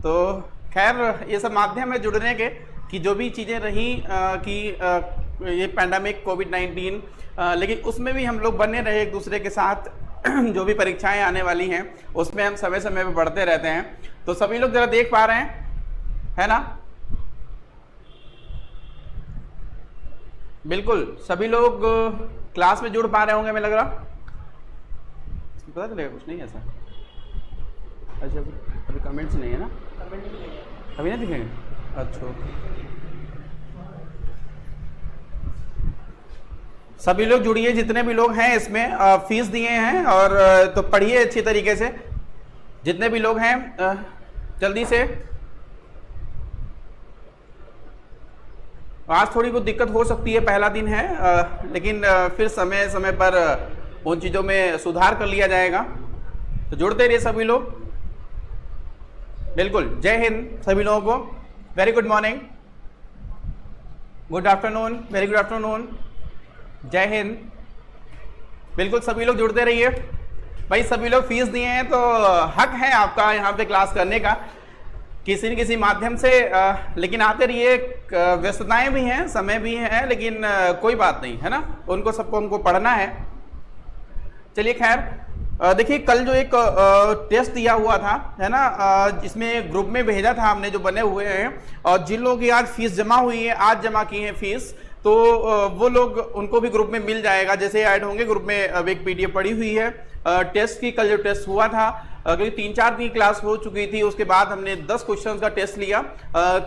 तो खैर ये सब माध्यम है जुड़ने के कि जो भी चीज़ें रही कि ये पैंडेमिक कोविड-19, लेकिन उसमें भी हम लोग बने रहे एक दूसरे के साथ। जो भी परीक्षाएं आने वाली हैं उसमें हम समय समय पर बढ़ते रहते हैं। तो सभी लोग जरा देख पा रहे हैं, है ना? बिल्कुल सभी लोग क्लास में जुड़ पा रहे होंगे, हमें लग रहा। पता चलेगा कुछ नहीं ऐसा? अच्छा अभी कमेंट्स नहीं है ना? अभी नहीं दिखेंगे? अच्छा सभी लोग जुड़िए, जितने भी लोग हैं इसमें फीस दिए हैं और तो पढ़िए अच्छी तरीके से, जितने भी लोग हैं जल्दी से। आज थोड़ी बहुत दिक्कत हो सकती है, पहला दिन है, लेकिन फिर समय समय पर उन चीज़ों में सुधार कर लिया जाएगा। तो जुड़ते रहिए सभी लोग। बिल्कुल, जय हिंद सभी लोगों को। Very good morning, good afternoon, very good afternoon, जय हिंद। बिल्कुल सभी लोग जुड़ते रहिए भाई। सभी लोग फीस दिए हैं तो हक है आपका यहाँ पे क्लास करने का किसी न किसी माध्यम से, लेकिन आते रहिए। व्यस्तताएं भी हैं, समय भी है, लेकिन कोई बात नहीं, है ना? उनको सबको हमको पढ़ना है। चलिए खैर, देखिए कल जो एक टेस्ट दिया हुआ था, है ना, जिसमें ग्रुप में भेजा था हमने, जो बने हुए हैं, और जिन लोगों की आज फीस जमा हुई है, आज जमा की है फीस, तो वो लोग, उनको भी ग्रुप में मिल जाएगा जैसे ऐड होंगे ग्रुप में। अब एक पीडीएफ पड़ी हुई है टेस्ट की। कल जो टेस्ट हुआ था, क्योंकि 3-4 दिन क्लास हो चुकी थी, उसके बाद हमने 10 क्वेश्चन का टेस्ट लिया,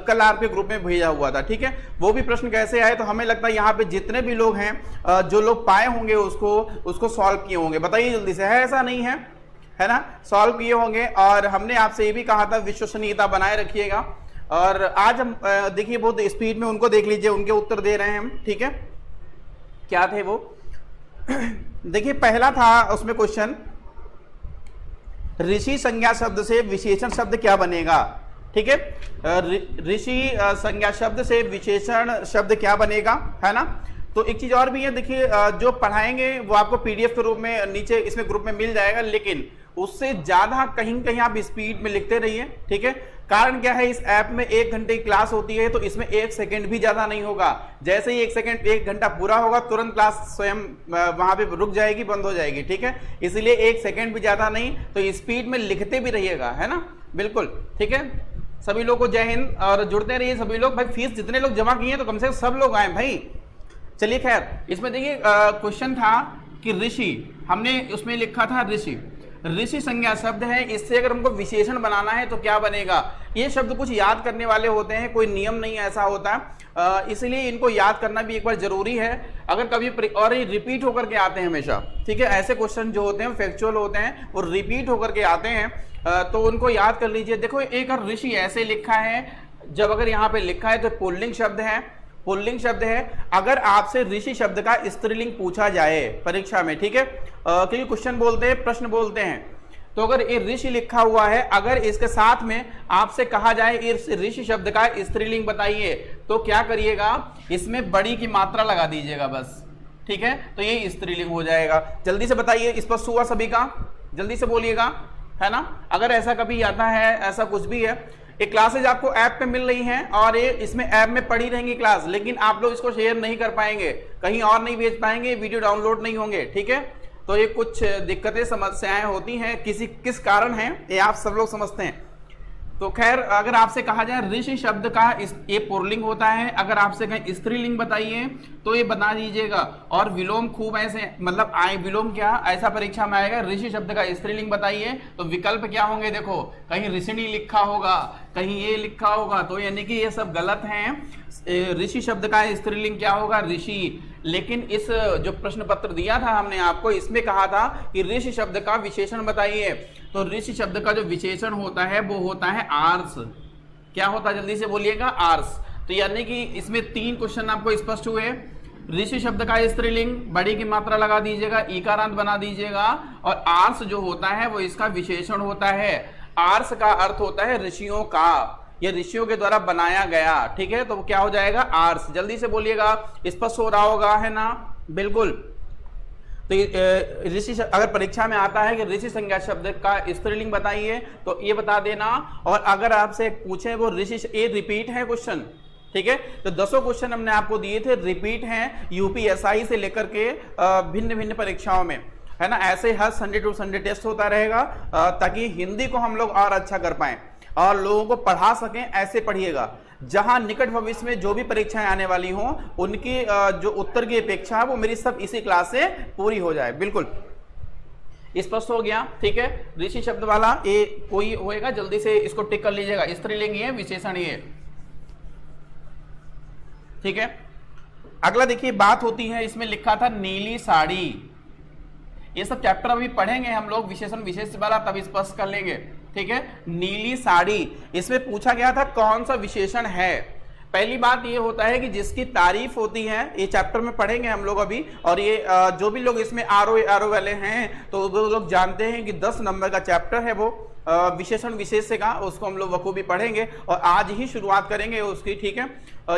कल आपके ग्रुप में भेजा हुआ था, ठीक है? वो भी प्रश्न कैसे आए, तो हमें लगता है यहाँ पे जितने भी लोग हैं, जो लोग पाए होंगे उसको सॉल्व किए होंगे। बताइए जल्दी से, है ऐसा नहीं है? है ना? सॉल्व किए होंगे। और हमने आपसे ये भी कहा था विश्वसनीयता बनाए रखिएगा। और आज हम देखिए बहुत स्पीड में उनको देख लीजिए, उनके उत्तर दे रहे हैं हम, ठीक है? क्या थे वो? देखिए पहला था उसमें क्वेश्चन, ऋषि संज्ञा शब्द से विशेषण शब्द क्या बनेगा? ठीक है, ऋषि संज्ञा शब्द से विशेषण शब्द क्या बनेगा, है ना? तो एक चीज और भी है, देखिए जो पढ़ाएंगे वो आपको पीडीएफ के रूप में नीचे इसमें ग्रुप में मिल जाएगा, लेकिन उससे ज्यादा कहीं कहीं आप स्पीड में लिखते रहिए, ठीक है? कारण क्या है, इस ऐप में 1 घंटे की क्लास होती है, तो इसमें 1 सेकंड भी ज्यादा नहीं होगा। जैसे ही 1 घंटा पूरा होगा, तुरंत क्लास स्वयं वहां पे रुक जाएगी, बंद हो जाएगी, ठीक है? इसलिए 1 सेकंड भी ज्यादा नहीं, तो स्पीड में लिखते भी रहिएगा, है ना? बिल्कुल, ठीक है। सभी लोग को जय हिंद, और जुड़ते रहिए सभी लोग भाई। फीस जितने लोग जमा किए हैं तो कम से कम सब लोग आए भाई। चलिए खैर, इसमें देखिए क्वेश्चन था कि ऋषि, हमने उसमें लिखा था ऋषि, ऋषि संज्ञा शब्द है, इससे अगर हमको विशेषण बनाना है तो क्या बनेगा? ये शब्द कुछ याद करने वाले होते हैं, कोई नियम नहीं ऐसा होता, इसलिए इनको याद करना भी एक बार जरूरी है। अगर कभी, और ये रिपीट होकर के आते हैं हमेशा, ठीक है? ऐसे क्वेश्चन जो होते हैं फैक्चुअल होते हैं, वो रिपीट होकर के आते हैं, तो उनको याद कर लीजिए। देखो एक ऋषि ऐसे लिखा है, जब अगर यहाँ पे लिखा है तो पुल्लिंग शब्द है, पुल्लिंग शब्द है। अगर आपसे ऋषि शब्द का स्त्रीलिंग पूछा जाए परीक्षा में, ठीक है, क्योंकि क्वेश्चन बोलते हैं, प्रश्न बोलते हैं, तो अगर ये ऋषि लिखा हुआ है, अगर इसके साथ में आपसे कहा जाए इस ऋषि शब्द का स्त्रीलिंग बताइए, तो क्या करिएगा? इसमें बड़ी की मात्रा लगा दीजिएगा बस, ठीक है? तो ये स्त्रीलिंग हो जाएगा। जल्दी से बताइए, स्पष्ट हुआ सभी का? जल्दी से बोलिएगा, है ना? अगर ऐसा कभी आता है, ऐसा कुछ भी है, ये क्लासेज आपको ऐप पे मिल रही हैं और ये इसमें ऐप में पड़ी रहेंगी क्लास, लेकिन आप लोग इसको शेयर नहीं कर पाएंगे, कहीं और नहीं भेज पाएंगे, वीडियो डाउनलोड नहीं होंगे, ठीक है? तो ये कुछ दिक्कतें, समस्याएं होती हैं, किस कारण है ये आप सब लोग समझते हैं। तो खैर, अगर आपसे कहा जाए ऋषि शब्द का ये पुल्लिंग होता है, अगर आपसे कहीं स्त्रीलिंग बताइए तो ये बता दीजिएगा। और विलोम खूब ऐसे, मतलब आए विलोम क्या, ऐसा परीक्षा में आएगा, ऋषि शब्द का स्त्रीलिंग बताइए, तो विकल्प क्या होंगे? देखो, कहीं ऋषिणी लिखा होगा, कहीं ये लिखा होगा, तो यानी कि ये सब गलत हैं। ऋषि शब्द का स्त्रीलिंग क्या होगा? ऋषि। लेकिन इस जो प्रश्न पत्र दिया था हमने आपको, इसमें कहा था कि ऋषि शब्द का विशेषण बताइए, तो ऋषि शब्द का जो विशेषण होता है वो होता है आर्ष। क्या होता है? जल्दी से बोलिएगा, आर्ष। तो यानी कि इसमें 3 क्वेश्चन आपको स्पष्ट हुए। ऋषि शब्द का स्त्रीलिंग, बड़ी की मात्रा लगा दीजिएगा, ईकारांत बना दीजिएगा, और आर्ष जो होता है वो इसका विशेषण होता है। आर्ष का अर्थ होता है ऋषियों का, ये ऋषियों के द्वारा बनाया गया, ठीक है? तो क्या हो जाएगा? आर्ष। जल्दी से बोलिएगा, स्पष्ट हो रहा होगा, है ना? बिल्कुल। तो ऋषि अगर परीक्षा में आता है कि ऋषि संज्ञा शब्द का स्त्रीलिंग बताइए तो ये बता देना। और अगर आपसे पूछे वो ऋषि, ये रिपीट है क्वेश्चन, ठीक है। तो 10 क्वेश्चन हमने आपको दिए थे, रिपीट हैं यूपीएसआई से लेकर के भिन्न भिन्न परीक्षाओं में, है ना। ऐसे हर संडे टू संडे टेस्ट होता रहेगा ताकि हिंदी को हम लोग और अच्छा कर पाए और लोगों को पढ़ा सकें। ऐसे पढ़िएगा जहां निकट भविष्य में जो भी परीक्षाएं आने वाली हों उनकी जो उत्तर की अपेक्षा है वो मेरी सब इसी क्लास से पूरी हो जाए। बिल्कुल स्पष्ट हो गया, ठीक है। ऋषि शब्द वाला ये कोई होएगा जल्दी से इसको टिक कर लीजिएगा। स्त्रीलिंग है, विशेषण ये, ठीक है। अगला देखिए बात होती है, इसमें लिखा था नीली साड़ी। ये सब चैप्टर अभी पढ़ेंगे हम लोग, विशेषण विशेष वाला तब स्पष्ट कर लेंगे, ठीक है। नीली साड़ी, इसमें पूछा गया था कौन सा विशेषण है। पहली बात ये होता है कि जिसकी तारीफ होती है, ये चैप्टर में पढ़ेंगे हम लोग अभी। और ये जो भी लोग इसमें आरओ वाले हैं तो वो लोग जानते हैं कि 10 नंबर का चैप्टर है वो विशेषण विशेष का, उसको हम लोग बखूबी पढ़ेंगे और आज ही शुरुआत करेंगे उसकी, ठीक है।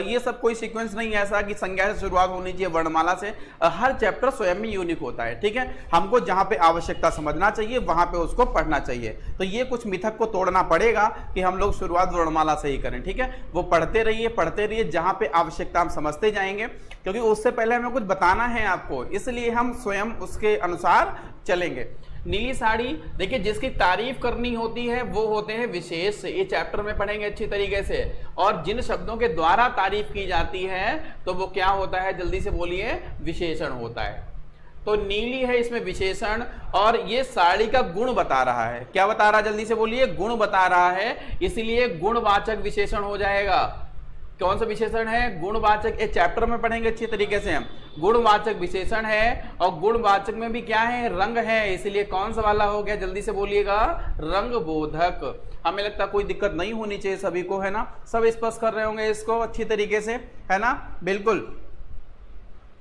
ये सब कोई सीक्वेंस नहीं है ऐसा कि संज्ञा से शुरुआत होनी चाहिए वर्णमाला से। हर चैप्टर स्वयं में यूनिक होता है, ठीक है। हमको जहां पे आवश्यकता समझना चाहिए वहां पे उसको पढ़ना चाहिए। तो ये कुछ मिथक को तोड़ना पड़ेगा कि हम लोग शुरुआत वर्णमाला से ही करें, ठीक है। वो पढ़ते रहिए, जहां पे आवश्यकता हम समझते जाएंगे, क्योंकि उससे पहले हमें कुछ बताना है आपको, इसलिए हम स्वयं उसके अनुसार चलेंगे। नीली साड़ी, देखिए जिसकी तारीफ करनी होती है वो होते हैं विशेष। ये चैप्टर में पढ़ेंगे अच्छी तरीके से। और जिन शब्दों के द्वारा तारीफ की जाती है तो वो क्या होता है, जल्दी से बोलिए, विशेषण होता है। तो नीली है इसमें विशेषण, और ये साड़ी का गुण बता रहा है। क्या बता रहा है, जल्दी से बोलिए, गुण बता रहा है, इसलिए गुणवाचक विशेषण हो जाएगा। कौन सा विशेषण है, गुणवाचक। एक चैप्टर में पढ़ेंगे अच्छी तरीके से हम। गुणवाचक विशेषण है, और गुणवाचक में भी क्या है, रंग है, इसलिए कौन सा वाला हो गया, जल्दी से बोलिएगा, रंग बोधक। हमें लगता है कोई दिक्कत नहीं होनी चाहिए सभी को, है ना। सब स्पष्ट कर रहे होंगे इसको अच्छी तरीके से, है ना। बिल्कुल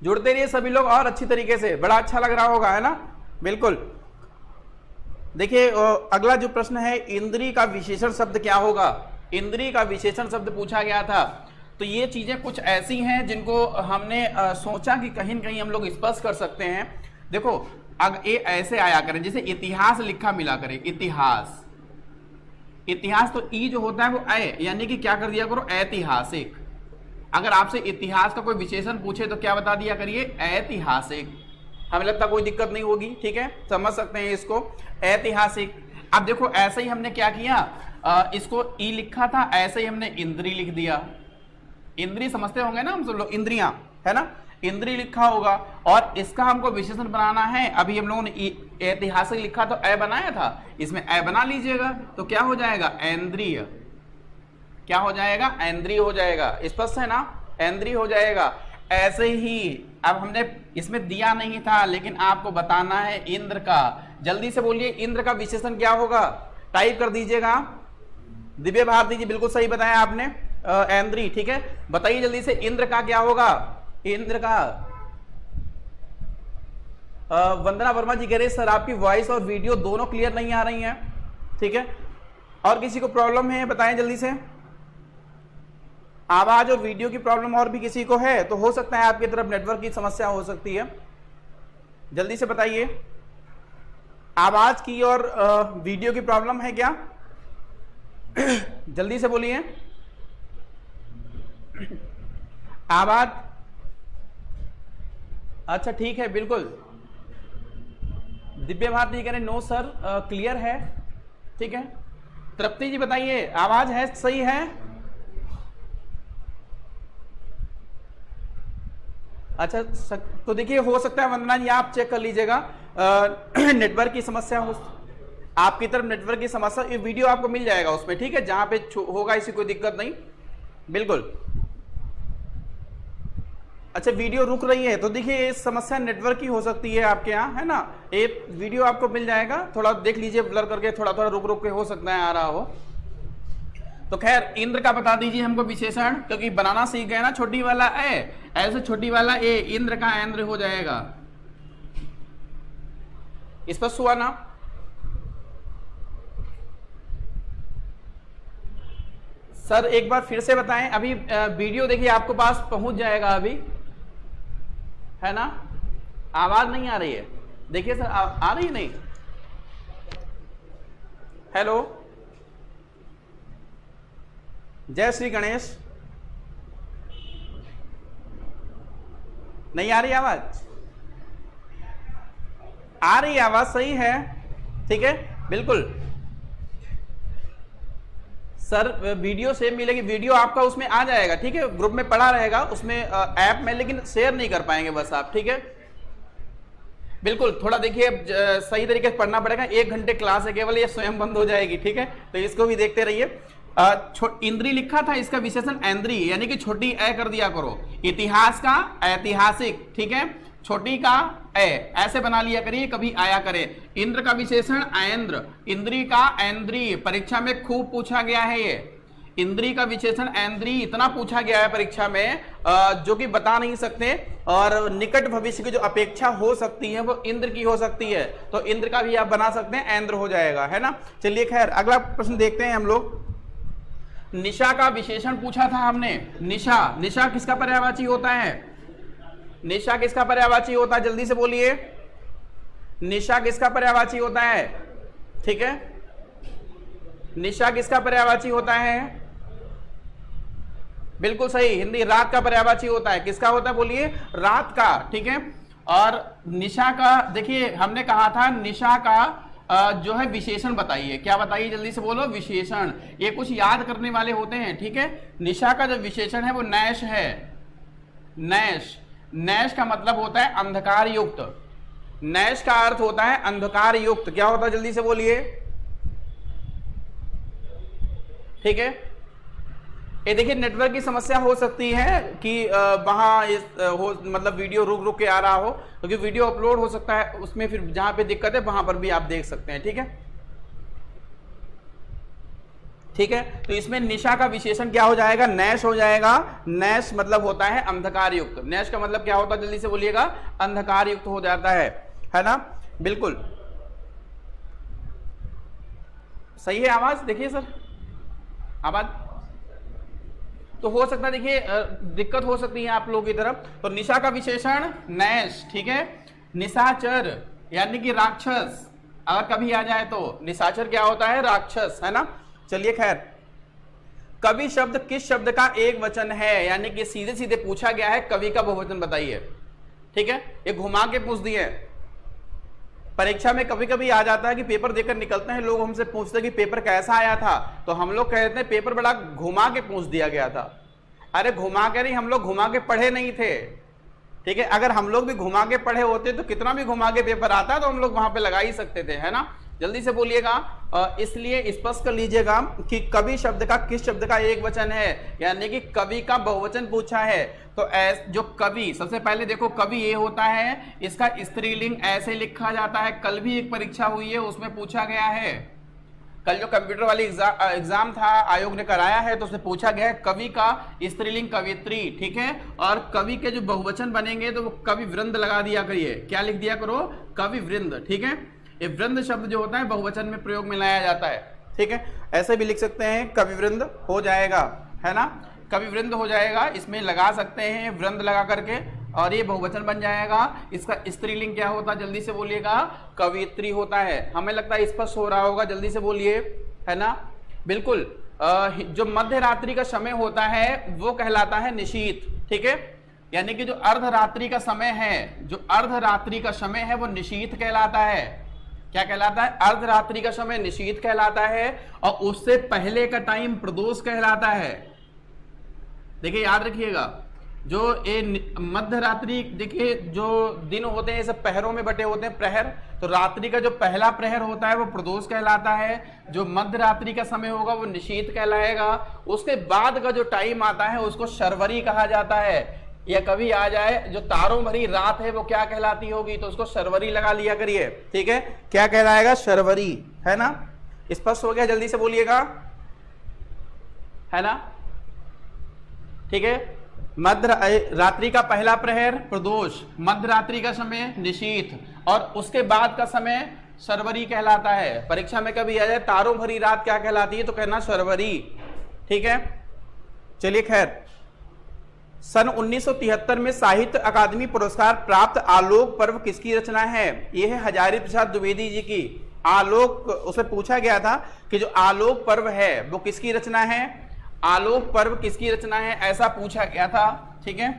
जुड़ते रहिए सभी लोग और अच्छी तरीके से, बड़ा अच्छा लग रहा होगा, है ना। बिल्कुल देखिए अगला जो प्रश्न है, इंद्री का विशेषण शब्द क्या होगा। इंद्री का विशेषण शब्द पूछा गया था। तो ये चीजें कुछ ऐसी हैं जिनको हमने सोचा कि कहीं न कहीं हम लोग स्पष्ट कर सकते हैं। देखो अगर ये ऐसे आया करें, जैसे इतिहास लिखा मिला करें, इतिहास, इतिहास तो ई जो होता है वो ऐ, यानी कि क्या कर दिया करो, ऐतिहासिक। अगर आपसे इतिहास का कोई विशेषण पूछे तो क्या बता दिया करिए, ऐतिहासिक। हमें लगता कोई दिक्कत नहीं होगी, ठीक है, समझ सकते हैं इसको, ऐतिहासिक। अब देखो ऐसे ही हमने क्या किया, इसको ई लिखा था, ऐसे ही हमने इंद्री लिख दिया। इंद्री समझते होंगे ना हम सब लोग, इंद्रियां, है ना। इंद्री लिखा होगा और इसका हमको विशेषण बनाना है। अभी हम लोगों ने ऐतिहासिक लिखा तो ऐ बनाया था, इसमें ऐ बना लीजिएगा तो क्या हो जाएगा, ऐन्द्रिय। क्या हो जाएगा, ऐन्द्रिय हो जाएगा। स्पष्ट है ना, ऐन्द्रिय हो जाएगा। ऐसे ही अब हमने इसमें दिया नहीं था लेकिन आपको बताना है इंद्र का। जल्दी से बोलिए, इंद्र का विशेषण क्या होगा, टाइप कर दीजिएगा। दिव्य भारती जी बिल्कुल सही बताया आपने, ऐन्द्री, ठीक है। बताइए जल्दी से, इंद्र का क्या होगा, इंद्र का। वंदना वर्मा जी कह रहे सर आपकी वॉइस और वीडियो दोनों क्लियर नहीं आ रही हैं, ठीक है। और किसी को प्रॉब्लम है बताएं जल्दी से, आवाज और वीडियो की प्रॉब्लम और भी किसी को है तो हो सकता है आपकी तरफ नेटवर्क की समस्या हो सकती है। जल्दी से बताइए, आवाज की और वीडियो की प्रॉब्लम है क्या, जल्दी से बोलिए। आवाज, अच्छा ठीक है, बिल्कुल। दिव्य भारती कह रहे नो सर क्लियर है, ठीक है। तृप्ति जी बताइए, आवाज है, सही है। अच्छा तो देखिए हो सकता है वंदना जी आप चेक कर लीजिएगा, नेटवर्क की समस्या हो, आपकी तरफ नेटवर्क की समस्या, ये वीडियो आपको मिल जाएगा उसमें, ठीक है, जहां पे होगा इसी कोई दिक्कत नहीं, बिल्कुल। अच्छा वीडियो रुक रही है तो देखिए ये समस्या नेटवर्क की हो सकती है आपके यहाँ, है ना। ये वीडियो आपको मिल जाएगा, थोड़ा देख लीजिए ब्लर करके, थोड़ा थोड़ा रुक रुक के हो सकता है आ रहा हो। तो खैर इंद्र का बता दीजिए हमको विशेषण, क्योंकि बनाना सीख गए ना, छोटी वाला ए, ऐसे छोटी वाला ए, इंद्र का इंद्र हो जाएगा। स्पष्ट हुआ ना। सर एक बार फिर से बताएं, अभी वीडियो देखिए आपको पास पहुंच जाएगा अभी, है ना। आवाज नहीं आ रही है, देखिए सर आ रही नहीं? हेलो, जय श्री गणेश। नहीं आ रही आवाज? आ रही आवाज, सही है, ठीक है, बिल्कुल सर। वीडियो सेम मिलेगी, वीडियो आपका उसमें आ जाएगा, ठीक है, ग्रुप में पड़ा रहेगा उसमें ऐप में, लेकिन शेयर नहीं कर पाएंगे बस आप, ठीक है। बिल्कुल थोड़ा देखिए सही तरीके से पढ़ना पड़ेगा, 1 घंटे क्लास है केवल, ये स्वयं बंद हो जाएगी, ठीक है, तो इसको भी देखते रहिए। इंद्री लिखा था, इसका विशेषण ऐन्द्री, यानी कि छोटी ए कर दिया करो। इतिहास का ऐतिहासिक, ठीक है, छोटी का ए, ऐसे बना लिया करिए, कभी आया करे। इंद्र का विशेषण ऐन्द्र, इंद्री का ऐन्द्री, परीक्षा में खूब पूछा गया है ये। इंद्री का विशेषण ऐन्द्री इतना पूछा गया है परीक्षा में जो कि बता नहीं सकते, और निकट भविष्य की जो अपेक्षा हो सकती है वो इंद्र की हो सकती है, तो इंद्र का भी आप बना सकते हैं, ऐन्द्र हो जाएगा, है ना। चलिए खैर अगला प्रश्न देखते हैं हम लोग। निशा का विशेषण पूछा था हमने। निशा, निशा किसका पर्यायवाची होता है? निशा किसका पर्यायवाची होता है? जल्दी से बोलिए, निशा किसका पर्यायवाची होता है? ठीक है, निशा किसका पर्यायवाची होता है? बिल्कुल सही, हिंदी रात का पर्यायवाची होता है। किसका होता है बोलिए? रात का, ठीक है। और निशा का देखिए हमने कहा था, निशा का जो है विशेषण बताइए, क्या बताइए, जल्दी से बोलो, विशेषण। ये कुछ याद करने वाले होते हैं, ठीक है। निशा का जो विशेषण है वो नैश है, नैश। नैश का मतलब होता है अंधकार युक्त, नैश का अर्थ होता है अंधकार युक्त। क्या होता है जल्दी से बोलिए, ठीक है। ये देखिए नेटवर्क की समस्या हो सकती है कि वहां हो, मतलब वीडियो रुक रुक के आ रहा हो, क्योंकि वीडियो अपलोड हो सकता है उसमें, फिर जहां पे दिक्कत है वहां पर भी आप देख सकते हैं, ठीक है, ठीक है। तो इसमें निशा का विशेषण क्या हो जाएगा? नैश हो जाएगा। नैश मतलब होता है अंधकार युक्त। नैश का मतलब क्या होता है जल्दी से बोलिएगा? अंधकार युक्त हो जाता है ना, बिल्कुल सही है। आवाज देखिए सर, आवाज तो हो सकता है, देखिए दिक्कत हो सकती है आप लोगों की तरफ। तो निशा का विशेषण नैश, ठीक है। निशाचर यानी कि राक्षस, अगर कभी आ जाए तो निशाचर क्या होता है? राक्षस, है ना। चलिए खैर, कवि शब्द किस शब्द का एक वचन है? यानी कि सीधे सीधे पूछा गया है, कवि का बहुवचन बताइए, ठीक है। ये घुमा के पूछ दिए परीक्षा में। कभी कभी आ जाता है कि पेपर देकर निकलते हैं लोग, हमसे पूछते हैं कि पेपर कैसा आया था, तो हम लोग कहते हैं पेपर बड़ा घुमा के पूछ दिया गया था। अरे घुमा के नहीं, हम लोग घुमा के पढ़े नहीं थे, ठीक है। अगर हम लोग भी घुमा के पढ़े होते तो कितना भी घुमा के पेपर आता तो हम लोग वहां पे लगा ही सकते थे, है ना। जल्दी से बोलिएगा। इसलिए स्पष्ट कर लीजिएगा कि कवि शब्द का किस शब्द का एक वचन है, यानी कि कवि का बहुवचन पूछा है। तो जो कवि, सबसे पहले देखो कवि ये होता है, इसका स्त्रीलिंग ऐसे लिखा जाता है। कल भी एक परीक्षा हुई है, उसमें पूछा गया है, कल जो कंप्यूटर वाली एग्जाम था आयोग ने कराया है, तो उसमें पूछा गया है कवि का स्त्रीलिंग कवित्री, ठीक है। और कवि के जो बहुवचन बनेंगे तो वो कवि वृंद लगा दिया करिए। क्या लिख दिया करो? कवि वृंद, ठीक है। ये वृंद शब्द जो होता है बहुवचन में प्रयोग में लाया जाता है, ठीक है। ऐसे भी लिख सकते हैं, कवि वृंद हो जाएगा, है ना, कवि वृंद हो जाएगा। इसमें लगा सकते हैं वृंद लगा करके, और ये बहुवचन बन जाएगा। इसका स्त्रीलिंग क्या होता है जल्दी से बोलिएगा? कवित्री होता है। हमें लगता है स्पष्ट हो रहा होगा, जल्दी से बोलिए, है ना, बिल्कुल। जो मध्य रात्रि का समय होता है वो कहलाता है निशीथ, ठीक है। यानी कि जो अर्धरात्रि का समय है, जो अर्धरात्रि का समय है वो निशीथ कहलाता है। क्या कहलाता है? अर्धरात्रि का समय निशीथ कहलाता है, और उससे पहले का टाइम प्रदोष कहलाता है। देखिए याद रखिएगा, जो ये मध्य रात्रि, देखिए जो दिन होते हैं सब पहरों में बटे होते हैं, प्रहर। तो रात्रि का जो पहला प्रहर होता है वो प्रदोष कहलाता है, जो मध्य रात्रि का समय होगा वो निशीथ कहलाएगा। उसके बाद का जो टाइम आता है उसको शर्वरी कहा जाता है। या कभी आ जाए जो तारों भरी रात है वो क्या कहलाती होगी, तो उसको शर्वरी लगा लिया करिए, ठीक है। क्या कहलाएगा? शर्वरी, है ना। स्पष्ट हो गया? जल्दी से बोलिएगा, है ना, ठीक है। मध्य रात्रि का पहला प्रहर प्रदोष, मध्य रात्रि का समय निशीथ, और उसके बाद का समय शर्वरी कहलाता है। परीक्षा में कभी आ जाए तारों भरी रात क्या कहलाती है, तो कहना शर्वरी, ठीक है। चलिए खैर, सन 1973 में साहित्य अकादमी पुरस्कार प्राप्त आलोक पर्व किसकी रचना है? यह है हजारी प्रसाद द्विवेदी जी की। आलोक, उसमें पूछा गया था कि जो आलोक पर्व है वो किसकी रचना है, आलोक पर्व किसकी रचना है, ऐसा पूछा गया था। ठीक है,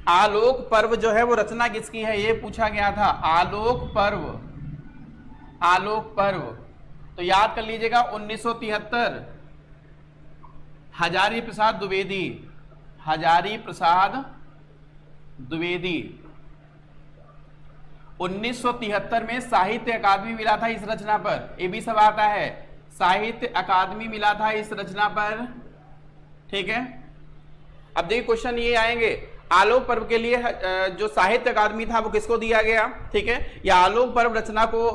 आलोक पर्व जो है वो रचना किसकी है, ये पूछा गया था। आलोक पर्व, आलोक पर्व तो याद कर लीजिएगा 1973, हजारी प्रसाद द्विवेदी, हजारी प्रसाद द्विवेदी। 1973 में साहित्य अकादमी मिला था इस रचना पर, ये भी सब आता है, साहित्य अकादमी मिला था इस रचना पर। ठीक है, अब देखिए क्वेश्चन ये आएंगे, आलोक पर्व के लिए जो साहित्य अकादमी था वो किसको दिया गया? ठीक है, या आलोक पर्व रचना को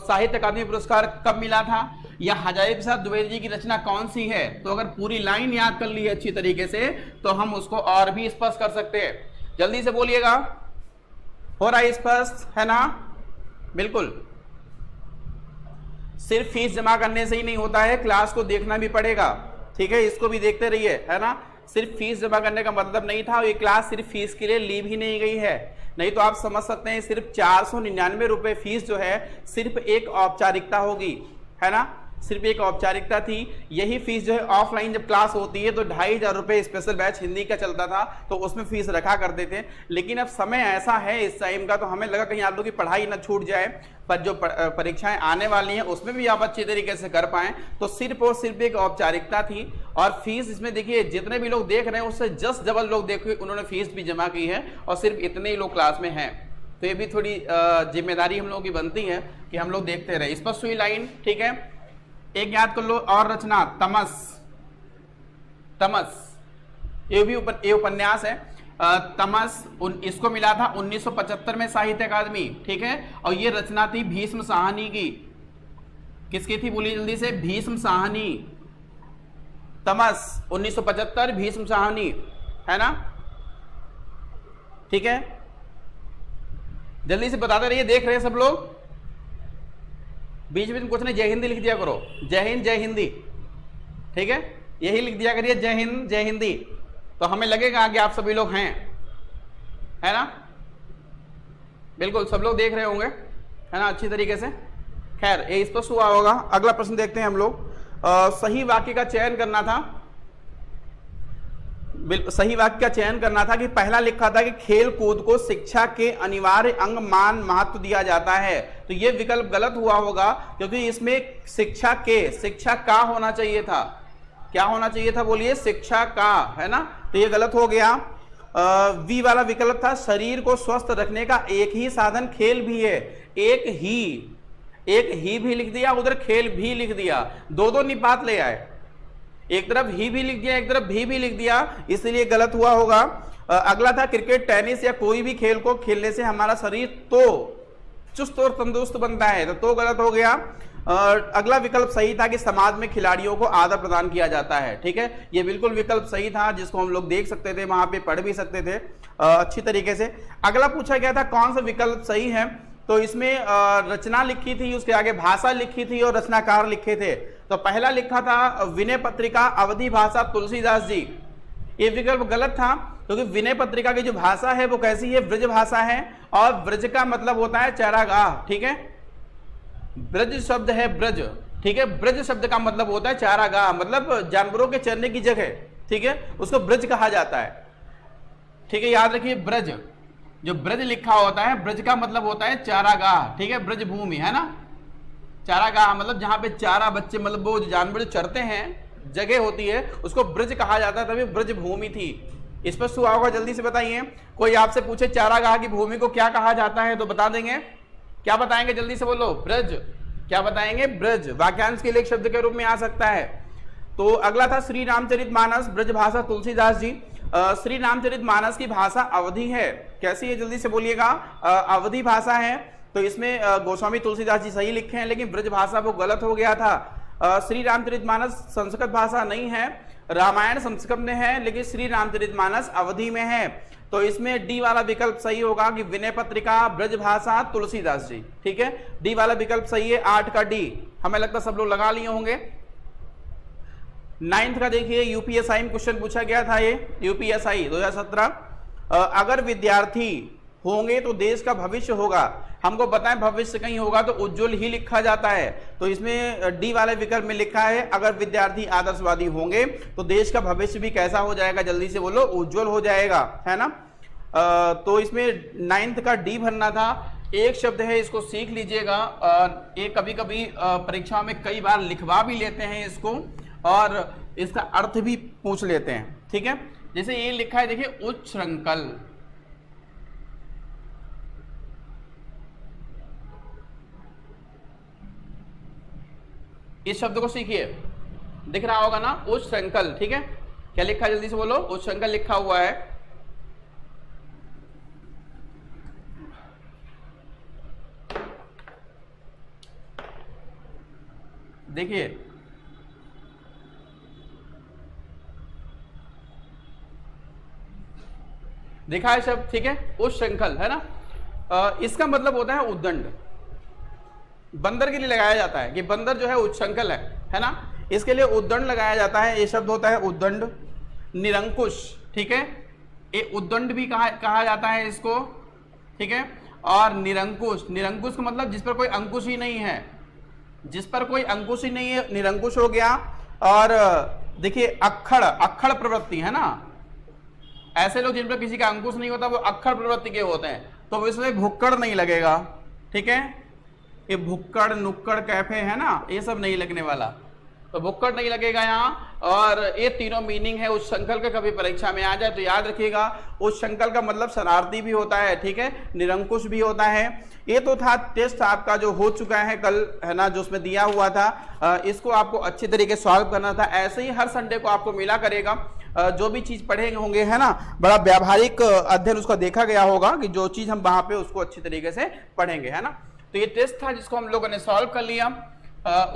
साहित्य अकादमी पुरस्कार कब मिला था, या हजारी प्रसाद द्विवेदी जी की रचना कौन सी है? तो अगर पूरी लाइन याद कर ली है अच्छी तरीके से तो हम उसको और भी स्पष्ट कर सकते हैं। जल्दी से बोलिएगा, हो रहा है स्पष्ट है ना? बिल्कुल, सिर्फ फीस जमा करने से ही नहीं होता है, क्लास को देखना भी पड़ेगा। ठीक है, इसको भी देखते रहिए, है ना? सिर्फ फीस जमा करने का मतलब नहीं था, ये क्लास सिर्फ फीस के लिए ली भी नहीं गई है, नहीं तो आप समझ सकते हैं सिर्फ 499 रुपए फीस जो है सिर्फ एक औपचारिकता होगी, है ना? सिर्फ एक औपचारिकता थी। यही फीस जो है ऑफलाइन जब क्लास होती है तो 2500 रुपए स्पेशल बैच हिंदी का चलता था तो उसमें फीस रखा करते थे। लेकिन अब समय ऐसा है इस टाइम का, तो हमें लगा कहीं आप लोगों की पढ़ाई ना छूट जाए, पर जो परीक्षाएं आने वाली हैं उसमें भी आप अच्छी तरीके से कर पाएं, तो सिर्फ और सिर्फ एक औपचारिकता थी। और फीस इसमें देखिए जितने भी लोग देख रहे हैं उससे जस्ट डबल लोग देखिए उन्होंने फीस भी जमा की है और सिर्फ इतने ही लोग क्लास में हैं। तो ये भी थोड़ी जिम्मेदारी हम लोगों की बनती है कि हम लोग देखते रहे। स्पष्ट हुई लाइन? ठीक है, एक याद कर लो और रचना, तमस, तमस ये भी ये उपन्यास है। तमस इसको मिला था 1975 में साहित्य अकादमी। ठीक है, और ये रचना थी भीष्म साहनी की। किसकी थी बोलिए जल्दी से? भीष्म साहनी। तमस 1975, भीष्म साहनी, है ना? ठीक है, जल्दी से बताते रहिए, देख रहे हैं सब लोग? बीच बीच में कुछ नहीं, जय हिंदी लिख दिया करो, जय हिंद जय हिंदी। ठीक है, यही लिख दिया करिए, जय हिंद जय हिंदी, तो हमें लगेगा कि आप सभी लोग हैं, है ना? बिल्कुल, सब लोग देख रहे होंगे, है ना, अच्छी तरीके से। खैर, ये स्पष्ट हुआ होगा। अगला प्रश्न देखते हैं हम लोग। सही वाक्य का चयन करना था, सही वाक्य का चयन करना था कि पहला लिखा था कि खेल कूद को शिक्षा के अनिवार्य अंग मान महत्व दिया जाता है, तो ये विकल्प गलत हुआ होगा क्योंकि इसमें शिक्षा का होना चाहिए था। क्या होना चाहिए था बोलिए? शिक्षा का, है ना? तो ये गलत हो गया। वी वाला विकल्प था शरीर को स्वस्थ रखने का एक ही साधन खेल भी है। एक ही भी लिख दिया, उधर खेल भी लिख दिया, दो निपात ले आए, एक तरफ ही भी लिख दिया, एक तरफ भी लिख दिया, इसलिए गलत हुआ होगा। अगला था क्रिकेट, टेनिस या कोई भी खेल को खेलने से हमारा शरीर तो चुस्त और तंदुरुस्त बनता है, तो गलत हो गया। अगला विकल्प सही था कि समाज में खिलाड़ियों को आदर प्रदान किया जाता है। ठीक है, ये बिल्कुल विकल्प सही था, जिसको हम लोग देख सकते थे, वहां पे पढ़ भी सकते थे अच्छी तरीके से। अगला पूछा गया था कौन सा विकल्प सही है, तो इसमें रचना लिखी थी, उसके आगे भाषा लिखी थी और रचनाकार लिखे थे। तो पहला लिखा था विनय पत्रिका अवधि भाषा तुलसीदास जी, ये विकल्प गलत था क्योंकि विनय पत्रिका की जो भाषा है वो कैसी है? ब्रज भाषा है, और ब्रज का मतलब होता है चारागाह। ठीक है, ब्रज शब्द है ब्रज, ठीक है, ब्रज शब्द का मतलब होता है चारागाह, मतलब जानवरों के चरने की जगह। ठीक है, उसको ब्रज कहा जाता है। ठीक है, याद रखिए, ब्रज, जो ब्रज लिखा होता है ब्रज का मतलब होता है चारागाह। ठीक है, ब्रज भूमि, है ना? चारागाह मतलब जहां पे चारा बच्चे, मतलब वो जानवर जो चरते हैं जगह होती है, उसको ब्रज कहा जाता है, तभी ब्रज भूमि थी। स्पष्ट हुआ होगा? जल्दी से बताइए। कोई आपसे पूछे चारागाह की भूमि को क्या कहा जाता है तो बता देंगे? क्या बताएंगे? जल्दी से बोलो। ब्रज। क्या बताएंगे? ब्रज। वाक्यांश के लिए एक शब्द के रूप में आ सकता है। तो अगला था श्री रामचरितमानस, ब्रज भाषा तुलसीदास जी। श्री रामचरितमानस की भाषा अवधि है। कैसी है? जल्दी से बोलिएगा। अवधि भाषा है, तो इसमें गोस्वामी तुलसीदास जी सही लिखे हैं, लेकिन ब्रज भाषा वो गलत हो गया था। श्री रामचरितमानस संस्कृत भाषा नहीं है, रामायण संस्कृत में है, लेकिन श्री रामचरितमानस अवधि में है। तो इसमें डी वाला विकल्प सही होगा कि विनय पत्रिका ब्रज भाषा तुलसीदास जी। ठीक है, डी वाला विकल्प सही है, 8 का डी। हमें लगता है सब लोग लगा लिए होंगे। नाइन्थ का देखिए, यूपीएसआई में क्वेश्चन पूछा गया था, ये यूपीएसआई 2017। अगर विद्यार्थी होंगे तो देश का भविष्य होगा। हमको पता है भविष्य कहीं होगा तो उज्जवल ही लिखा जाता है, तो इसमें डी वाले विकल्प में लिखा है अगर विद्यार्थी आदर्शवादी होंगे तो देश का भविष्य भी कैसा हो जाएगा, जल्दी से बोलो, उज्जवल हो जाएगा, है ना। तो इसमें नाइन्थ का डी भरना था। एक शब्द है, इसको सीख लीजिएगा, ये कभी कभी परीक्षा में कई बार लिखवा भी लेते हैं इसको और इसका अर्थ भी पूछ लेते हैं, ठीक है। जैसे ये लिखा है, देखिए, उच्छृंखल। इस शब्द को सीखिए, दिख रहा होगा ना, उच्छृंखल, ठीक है। क्या लिखा है, जल्दी से बोलो, उच्छृंखल लिखा हुआ है। देखिए, देखा है शब्द, ठीक है, उच्छृंखल, है ना। इसका मतलब होता है उद्दंड, बंदर के लिए लगाया जाता है कि बंदर जो है उच्छृंखल है ना, इसके लिए उद्दंड लगाया जाता है। ये शब्द होता है उद्दंड। निरंकुश, ठीक है, ये उद्दंड भी कहा जाता है इसको, ठीक है। और निरंकुश, निरंकुश का मतलब जिस पर कोई अंकुश ही नहीं है, जिस पर कोई अंकुश ही नहीं है, निरंकुश हो गया। और देखिए, अक्खड़, अक्खड़ प्रवृत्ति, है ना, ऐसे लोग जिन पर किसी का अंकुश नहीं होता वो अक्खड़ प्रवृत्ति के होते हैं, तो इसमें भुक्कड़ नहीं लगेगा, ठीक है। ये भुक्कड़, नुक्कड़, कैफे, है ना, ये सब नहीं लगने वाला, तो भुक्कड़ नहीं लगेगा यहाँ। और ये तीनों मीनिंग है उच्छृंखल के, कभी परीक्षा में आ जाए तो याद रखिएगा। उच्छृंखल का मतलब शरारती भी होता है, ठीक है, निरंकुश भी होता है। ये तो था टेस्ट आपका जो हो चुका है कल, है ना, जो उसमें दिया हुआ था, इसको आपको अच्छे तरीके से सॉल्व करना था। ऐसे ही हर संडे को आपको मिला करेगा, जो भी चीज पढ़े होंगे, है ना, बड़ा व्यावहारिक अध्ययन उसका देखा गया होगा कि जो चीज हम वहां पे उसको अच्छी तरीके से पढ़ेंगे, है ना। तो ये टेस्ट था जिसको हम लोगों ने सॉल्व कर लिया।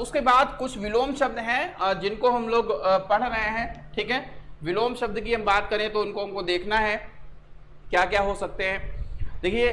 उसके बाद कुछ विलोम शब्द हैं जिनको हम लोग पढ़ रहे हैं, ठीक है। विलोम शब्द की हम बात करें तो उनको हमको देखना है क्या क्या हो सकते हैं। देखिए,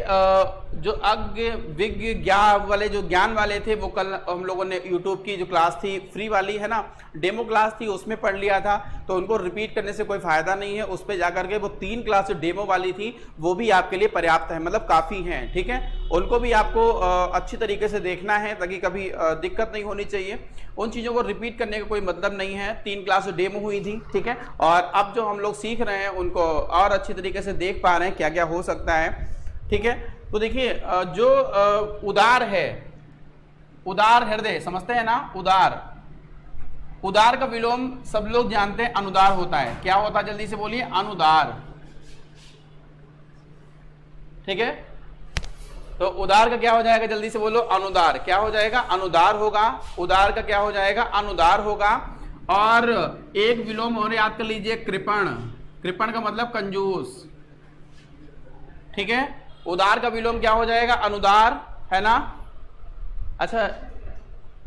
जो अज्ञ, विज्ञ, ज्ञान वाले, जो ज्ञान वाले थे, वो कल हम लोगों ने यूट्यूब की जो क्लास थी फ्री वाली, है ना, डेमो क्लास थी, उसमें पढ़ लिया था, तो उनको रिपीट करने से कोई फायदा नहीं है। उस पर जाकर के वो 3 क्लास जो डेमो वाली थी वो भी आपके लिए पर्याप्त है, मतलब काफ़ी हैं, ठीक है। उनको भी आपको अच्छी तरीके से देखना है ताकि कभी दिक्कत नहीं होनी चाहिए। उन चीज़ों को रिपीट करने का कोई मतलब नहीं है। 3 क्लास डेमो हुई थी, ठीक है, और अब जो हम लोग सीख रहे हैं उनको और अच्छी तरीके से देख पा रहे हैं क्या क्या हो सकता है, ठीक है। तो देखिए, जो उदार है, उदार हृदय समझते हैं ना, उदार, उदार का विलोम सब लोग जानते हैं, अनुदार होता है। क्या होता है, जल्दी से बोलिए, अनुदार, ठीक है। तो उदार का क्या हो जाएगा, जल्दी से बोलो, अनुदार। क्या हो जाएगा, अनुदार होगा। उदार का क्या हो जाएगा, अनुदार होगा। और एक विलोम और याद कर लीजिए, कृपण। कृपण का मतलब कंजूस, ठीक है। उदार का विलोम क्या हो जाएगा, अनुदार, है ना। अच्छा,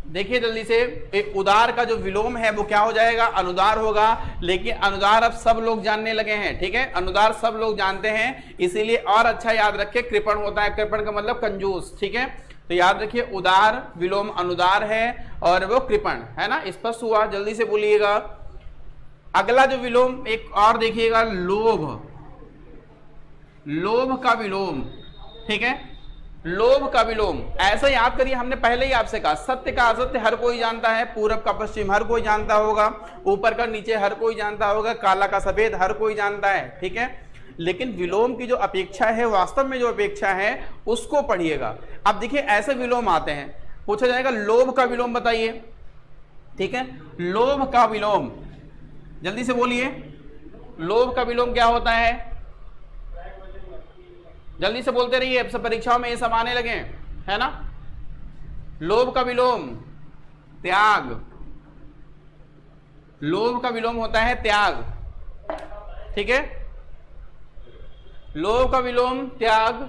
देखिए जल्दी से, उदार का जो विलोम है वो क्या हो जाएगा, अनुदार होगा। लेकिन अनुदार अब सब लोग जानने लगे हैं, ठीक है, अनुदार सब लोग जानते हैं, इसीलिए और अच्छा याद रखिए, कृपण होता है। कृपण का मतलब कंजूस, ठीक है। तो याद रखिए, उदार विलोम अनुदार है और वो कृपण, है ना। स्पष्ट हुआ, जल्दी से बोलिएगा। अगला जो विलोम एक और देखिएगा, लोभ। लोभ का विलोम, ठीक है, लोभ का विलोम ऐसा याद करिए, हमने पहले ही आपसे कहा, सत्य का असत्य हर कोई जानता है, पूरब का पश्चिम हर कोई जानता होगा, ऊपर का नीचे हर कोई जानता होगा, काला का सफेद हर कोई जानता है, ठीक है। लेकिन विलोम की जो अपेक्षा है, वास्तव में जो अपेक्षा है उसको पढ़िएगा। अब देखिए, ऐसे विलोम आते हैं, पूछा जाएगा लोभ का विलोम बताइए, ठीक है। लोभ का विलोम, जल्दी से बोलिए, लोभ का विलोम क्या होता है, जल्दी से बोलते रहिए, अब सब परीक्षाओं में ये सब आने लगे, है ना। लोभ का विलोम त्याग, लोभ का विलोम होता है त्याग, ठीक है। लोभ का विलोम त्याग।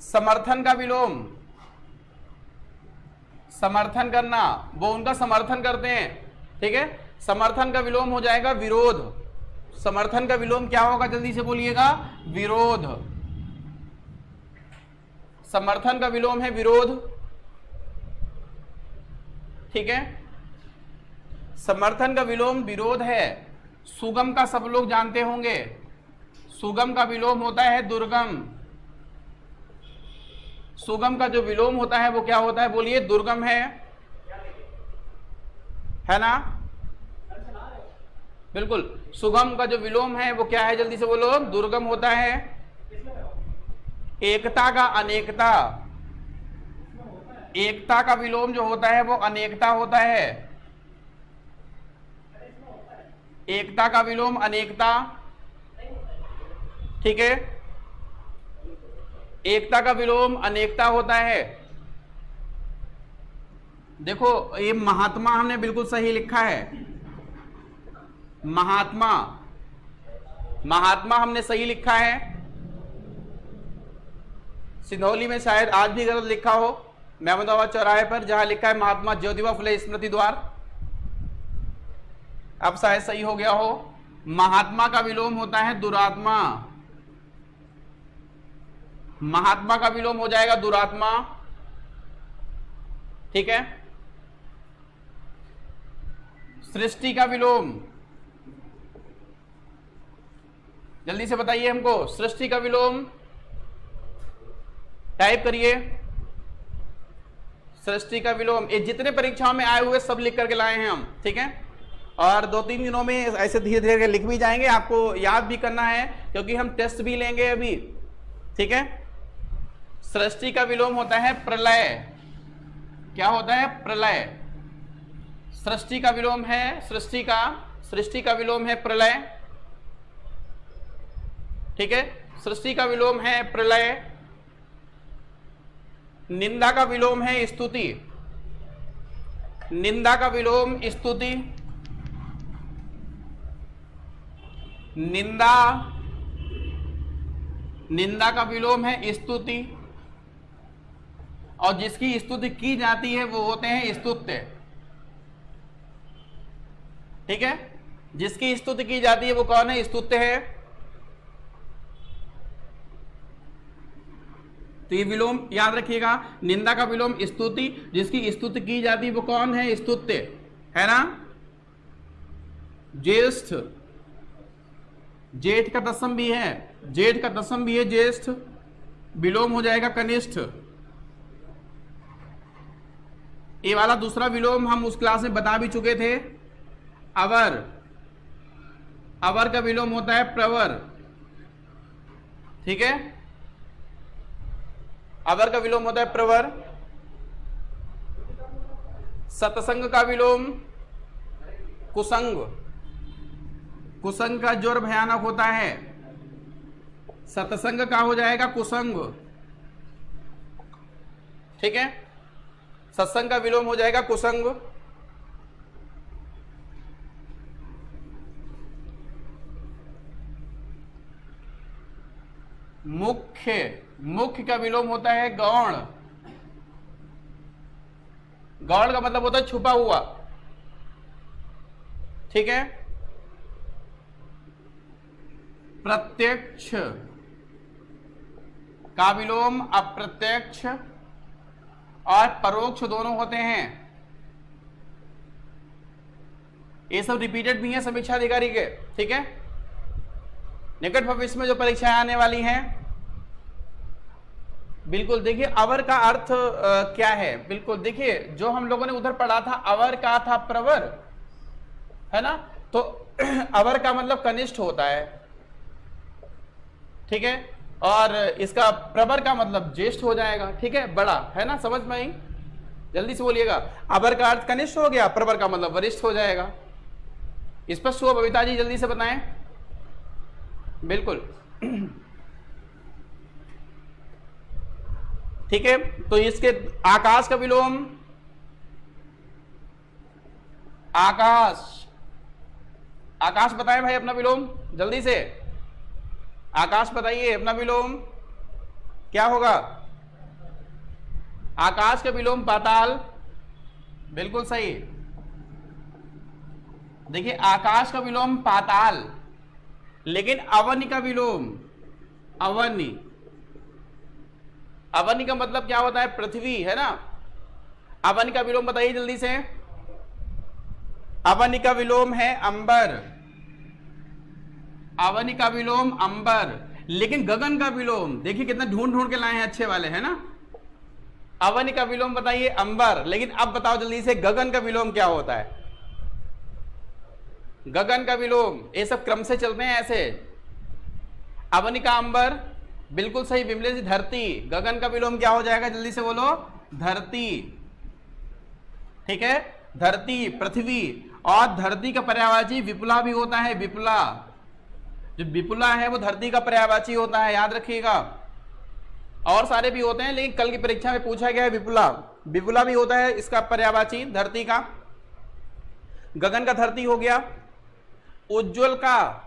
समर्थन का विलोम, समर्थन करना, वो उनका समर्थन करते हैं, ठीक है। समर्थन का विलोम हो जाएगा विरोध। समर्थन का विलोम क्या होगा, जल्दी से बोलिएगा, विरोध। समर्थन का विलोम है विरोध, ठीक है। समर्थन का विलोम विरोध है। सुगम का सब लोग जानते होंगे, सुगम का विलोम होता है दुर्गम। सुगम का जो विलोम होता है वो क्या होता है, बोलिए? दुर्गम है ना? बिल्कुल, सुगम का जो विलोम है वो क्या है, जल्दी से बोलो? दुर्गम होता है। एकता का अनेकता, एकता का विलोम जो होता है वो अनेकता होता है। एकता का विलोम अनेकता, ठीक है? एकता का विलोम अनेकता होता है। देखो ये महात्मा हमने बिल्कुल सही लिखा है, महात्मा, महात्मा हमने सही लिखा है। सिंधौली में शायद आज भी गलत लिखा हो, महमूदाबाद चौराहे पर जहां लिखा है महात्मा ज्योतिबा फुले स्मृति द्वार, अब शायद सही हो गया हो। महात्मा का विलोम होता है दुरात्मा, महात्मा का विलोम हो जाएगा दुरात्मा, ठीक है? सृष्टि का विलोम, जल्दी से बताइए हमको, सृष्टि का विलोम टाइप करिए। सृष्टि का विलोम, ये जितने परीक्षाओं में आए हुए सब लिख करके लाए हैं हम, ठीक है? और 2-3 दिनों में ऐसे धीरे धीरे लिख भी जाएंगे, आपको याद भी करना है क्योंकि हम टेस्ट भी लेंगे अभी, ठीक है? सृष्टि का विलोम होता है प्रलय। क्या होता है? प्रलय। सृष्टि का विलोम है सृष्टि का विलोम है प्रलय, ठीक है? सृष्टि का विलोम है प्रलय। निंदा का विलोम है स्तुति, निंदा का विलोम स्तुति। निंदा, निंदा का विलोम है स्तुति, और जिसकी स्तुति की जाती है वो होते हैं स्तुत्य, ठीक है? जिसकी स्तुति की जाती है वो कौन है? स्तुत्य है। तो ये विलोम याद रखिएगा, निंदा का विलोम स्तुति, जिसकी स्तुति की जाती है वो कौन है? स्तुत्य, है ना? ज्येष्ठ, जेठ का तत्सम भी है, जेठ का तत्सम भी है ज्येष्ठ, विलोम हो जाएगा कनिष्ठ। ये वाला दूसरा विलोम हम उस क्लास में बता भी चुके थे, अवर, अवर का विलोम होता है प्रवर, ठीक है? अवर का विलोम होता है प्रवर। सतसंग का विलोम कुसंग, कुसंग का जोर भयानक होता है, सतसंग का हो जाएगा कुसंग, ठीक है? सत्संग का विलोम हो जाएगा कुसंग। मुख्य, मुख्य का विलोम होता है गौण, गौण का मतलब होता है छुपा हुआ, ठीक है? प्रत्यक्ष का विलोम अप्रत्यक्ष और परोक्ष दोनों होते हैं। ये सब रिपीटेड भी है समीक्षा अधिकारी के, ठीक है? निकट भविष्य में जो परीक्षाएं आने वाली हैं, बिल्कुल देखिए अवर का अर्थ क्या है, बिल्कुल देखिए जो हम लोगों ने उधर पढ़ा था अवर का था प्रवर, है ना? तो अवर का मतलब कनिष्ठ होता है, ठीक है? और इसका प्रवर का मतलब ज्येष्ठ हो जाएगा, ठीक है? बड़ा, है ना? समझ में आई? जल्दी से बोलिएगा। अवर का अर्थ कनिष्ठ हो गया, प्रवर का मतलब वरिष्ठ हो जाएगा। स्पष्ट हुआ बबीता जी? जल्दी से बताएं। बिल्कुल ठीक है। तो इसके आकाश का विलोम, आकाश, आकाश बताएं भाई अपना विलोम जल्दी से, आकाश बताइए अपना विलोम क्या होगा? आकाश का विलोम पाताल, बिल्कुल सही। देखिए आकाश का विलोम पाताल, लेकिन अवनि का विलोम अवनि, अवनि का मतलब क्या होता है? पृथ्वी, है ना? अवनि का विलोम बताइए जल्दी से। अवनि का विलोम है अंबर, अवनि का विलोम अंबर। लेकिन गगन का विलोम देखिए कितना ढूंढ ढूंढ के लाए हैं अच्छे वाले, है ना। अवनि का विलोम बताइए अंबर, लेकिन अब बताओ जल्दी से गगन का विलोम क्या होता है। गगन का विलोम, ये सब क्रम से चलते हैं ऐसे। अवनि का अंबर, बिल्कुल सही विमलेश जी, धरती। गगन का विलोम क्या हो जाएगा, जल्दी से बोलो, धरती। ठीक है, धरती, पृथ्वी। और धरती का पर्यायवाची विपुला भी होता है, विपुला। जो विपुला है वो धरती का पर्यायवाची होता है, याद रखिएगा। और सारे भी होते हैं, लेकिन कल की परीक्षा में पूछा गया है विपुला, विपुला भी होता है इसका पर्यायवाची धरती का। गगन का धरती हो गया। उज्ज्वल का,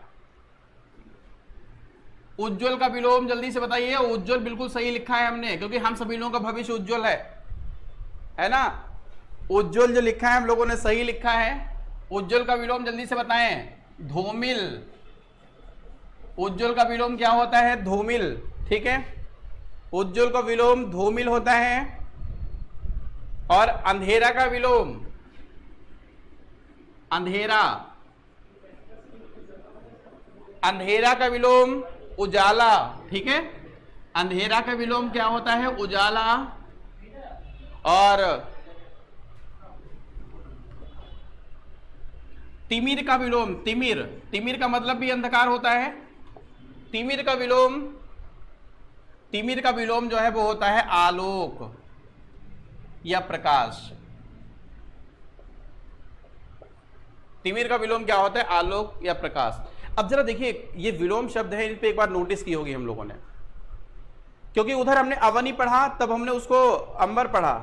उज्ज्वल का विलोम जल्दी से बताइए। उज्ज्वल बिल्कुल सही लिखा है हमने, क्योंकि हम सभी लोगों का भविष्य उज्ज्वल है ना। उज्ज्वल जो लिखा है हम लोगों ने सही लिखा है। उज्ज्वल का विलोम जल्दी से बताएं, धूमिल। उज्ज्वल का विलोम क्या होता है, धूमिल। ठीक है, उज्ज्वल का विलोम धूमिल होता है। और अंधेरा का विलोम, अंधेरा, अंधेरा का विलोम उजाला। ठीक है, अंधेरा का विलोम क्या होता है, उजाला। और तिमिर का विलोम, तिमिर, तिमिर का मतलब भी अंधकार होता है। तिमिर का विलोम, तिमिर का विलोम जो है वो होता है आलोक या प्रकाश। तिमिर का विलोम क्या होता है, आलोक या प्रकाश। अब जरा देखिए, ये विलोम शब्द है, इन पे एक बार नोटिस की होगी हम लोगों ने, क्योंकि उधर हमने अवनि पढ़ा तब हमने उसको अंबर पढ़ा,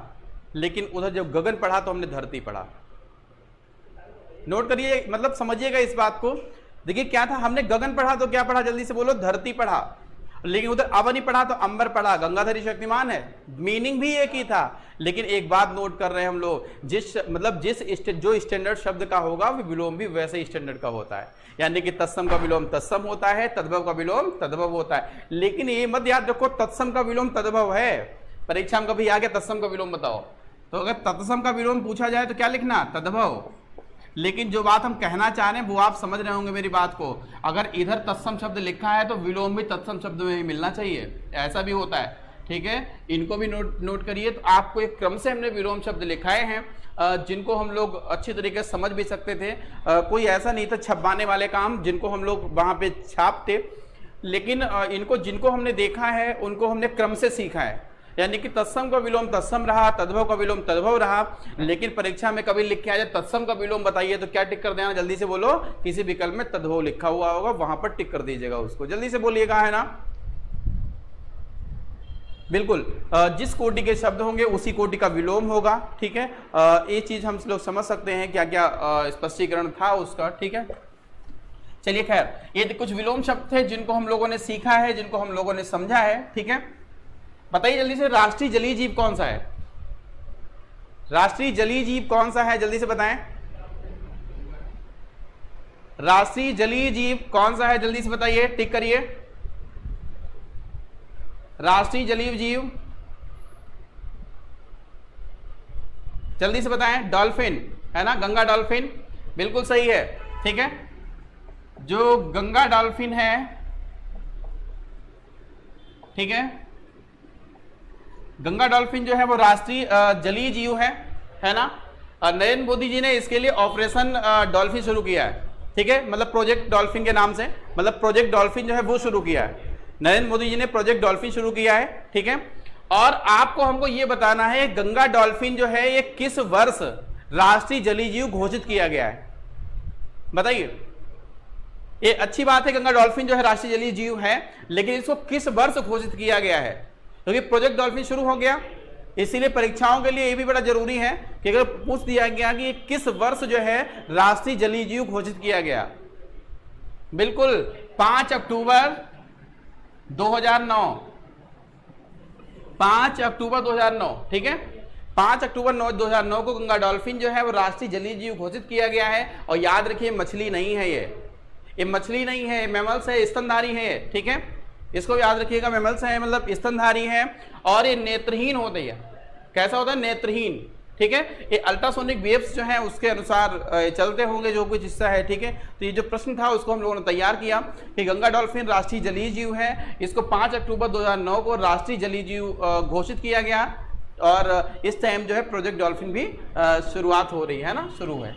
लेकिन उधर जब गगन पढ़ा तो हमने धरती पढ़ा। नोट करिए, मतलब समझिएगा इस बात को। देखिए क्या था, हमने गगन पढ़ा तो क्या पढ़ा, जल्दी से बोलो, धरती पढ़ा। लेकिन उधर अवनि पढ़ा तो अंबर पढ़ा। गंगाधरी शक्तिमान है, मीनिंग भी एक ही था। लेकिन एक बात नोट कर रहे हैं हम लोग, जिस मतलब जो स्टैंडर्ड शब्द का होगा वो विलोम भी वैसे स्टैंडर्ड का होता है। यानी कि तत्सम का विलोम तत्सम होता है, तद्भव का विलोम तद्भव होता है। लेकिन ये मत याद रखो तत्सम का विलोम तद्भव है। परीक्षा में कभी आ गया तत्सम का विलोम बताओ, तो अगर तत्सम का विलोम पूछा जाए तो क्या लिखना, तद्भव। लेकिन जो बात हम कहना चाह रहे हैं वो आप समझ रहे होंगे मेरी बात को। अगर इधर तत्सम शब्द लिखा है तो विलोम भी तत्सम शब्द में ही मिलना चाहिए, ऐसा भी होता है। ठीक है, इनको भी नोट करिए। तो आपको एक क्रम से हमने विलोम शब्द लिखाए हैं, जिनको हम लोग अच्छी तरीके से समझ भी सकते थे। कोई ऐसा नहीं था छपवाने वाले काम जिनको हम लोग वहां पे छापते, लेकिन इनको जिनको हमने देखा है उनको हमने क्रम से सीखा है। यानी कि तत्सम का विलोम तत्सम रहा, तद्भव का विलोम तद्भव रहा। लेकिन परीक्षा में कभी लिख के आ जाए तत्सम का विलोम बताइए तो क्या टिक कर देना, जल्दी से बोलो। किसी विकल्प में तद्भव लिखा हुआ होगा वहां पर टिक कर दीजिएगा उसको, जल्दी से बोलिएगा, है ना। बिल्कुल, जिस कोटि के शब्द होंगे उसी कोटि का विलोम होगा। ठीक है, ये चीज हम लोग समझ सकते हैं क्या क्या स्पष्टीकरण था उसका। ठीक है, चलिए खैर, ये कुछ विलोम शब्द थे जिनको हम लोगों ने सीखा है, जिनको हम लोगों ने समझा है। ठीक है, बताइए जल्दी से, राष्ट्रीय जलीय जीव कौन सा है, राष्ट्रीय जलीय जीव कौन सा है, जल्दी से बताएं। राष्ट्रीय जलीय जीव कौन सा है, जल्दी से बताइए, टिक करिए। राष्ट्रीय जलीय जीव जल्दी से बताएं, डॉल्फिन है ना, गंगा डॉल्फिन, बिल्कुल सही है। ठीक है, जो गंगा डॉल्फिन है, ठीक है, गंगा डॉल्फिन जो है वो राष्ट्रीय जलीय जीव है ना। नरेंद्र मोदी जी ने इसके लिए ऑपरेशन डॉल्फिन शुरू किया है। ठीक है, मतलब प्रोजेक्ट डॉल्फिन के नाम से, मतलब प्रोजेक्ट डॉल्फिन जो है वो शुरू किया है, नरेंद्र मोदी जी ने प्रोजेक्ट डॉल्फिन शुरू किया है। ठीक है, और आपको हमको ये बताना है गंगा डॉल्फिन जो है ये किस वर्ष राष्ट्रीय जलीय जीव घोषित किया गया है, बताइए। ये अच्छी बात है, गंगा डॉल्फिन जो है राष्ट्रीय जलीय जीव है, लेकिन इसको किस वर्ष घोषित किया गया है, क्योंकि प्रोजेक्ट डॉल्फिन शुरू हो गया। इसीलिए परीक्षाओं के लिए ये भी बड़ा जरूरी है कि अगर पूछ दिया गया कि किस वर्ष जो है राष्ट्रीय जलीय जीव घोषित किया गया, बिल्कुल 5 अक्टूबर 2009, 5 अक्टूबर 2009। ठीक है, 5 अक्टूबर 2009 को गंगा डॉल्फिन जो है वो राष्ट्रीय जलीय जीव घोषित किया गया है। और याद रखिए मछली नहीं है, ये मछली नहीं है, मैमल्स है, स्तनधारी है। ठीक है, इसको याद रखिएगा, मैमल्स है मतलब स्तनधारी है। और ये नेत्रहीन होते हैं। कैसा होता है, नेत्रहीन। ठीक है, ये अल्ट्रासोनिक वेव्स जो है उसके अनुसार चलते होंगे जो कुछ हिस्सा है। ठीक है, तो ये जो प्रश्न था उसको हम लोगों ने तैयार किया कि गंगा डॉल्फिन राष्ट्रीय जलीय जीव है, इसको 5 अक्टूबर 2009 को राष्ट्रीय जलीय जीव घोषित किया गया और इस टाइम जो है प्रोजेक्ट डॉल्फिन भी शुरुआत हो रही है ना, शुरू है।